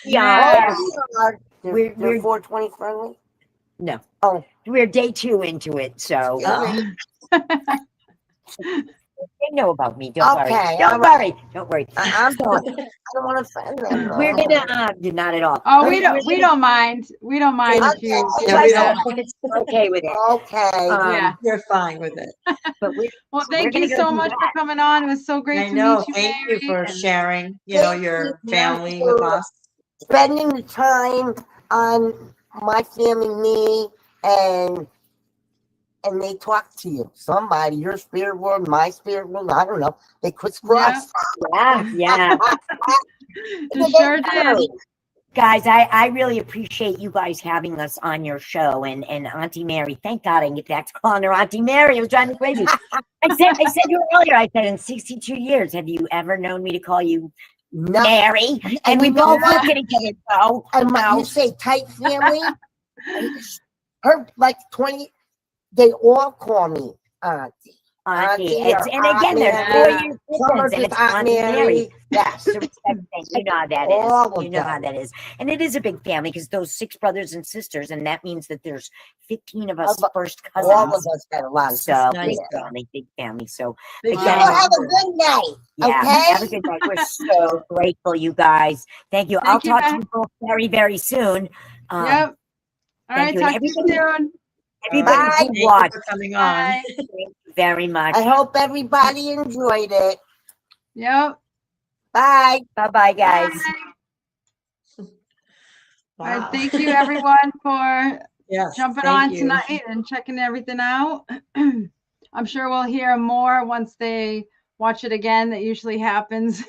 Yeah. We're We're- 420 friendly. No. Oh. We're day 2 into it, so Yeah. they know about me. Don't Okay, worry. Don't all right. worry. Don't worry. I'm So, I don't want to offend them. we're gonna not at all. Oh, We're we don't mind. We don't mind if you. Yeah, we yeah. don't. okay with it. Okay. Yeah. You're fine with it. But we're Well, we're thank gonna you go so do much that. for coming on. It was so great I to know. meet you, Thank you Mary, for and- sharing, Thank your you. family Thank with you. us. Spending the time on my family, me, and they talk to you. Somebody, your spirit world, my spirit world. I don't know. They crisscross. Yeah. You sure did. Guys, I really appreciate you guys having us on your show, and Auntie Mary. Thank God I can get back to calling her Auntie Mary. It was driving me crazy. I said to you earlier. I said, in 62 years, have you ever known me to call you No. Mary? And we you know both look at each other. No, And no. you say tight family. Her like 20. They all call me auntie. Auntie. Auntie It's, or and again, Aunt they're Mary. 4 years Some are difference, and just it's Aunt Auntie Mary. Mary. Yes. So respect things. You know how that All is. of You know how them. that is. And it is a big family because those 6 brothers and sisters, and that means that there's 15 of us Of- first All of cousins. us got a lot of So nice, big family. So Big You again, all family. have a good night. yeah, Okay. have a good night. We're so grateful, you guys. Thank you. Thank you, I'll talk to guys. you both very, very soon. Yep. All right. thank you. Talk to you soon. Everybody Bye. who Thank you watched, for coming on. Bye. thank you very much. I hope everybody enjoyed it. Yep. Bye. Bye-bye, guys. Bye. All right. Wow. Thank you, everyone, for Yes, jumping thank on you. tonight and checking everything out. I'm sure we'll hear more once they watch it again. That usually happens.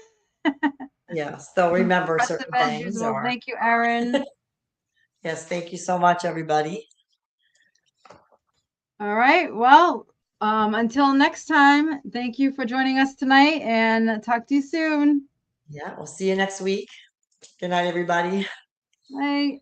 Yes, they'll remember Impressive certain as things. usual. Or, Thank you, Erin. yes, thank you so much, everybody. All right. Well, until next time, thank you for joining us tonight, and talk to you soon. Yeah, we'll see you next week. Good night, everybody. Bye.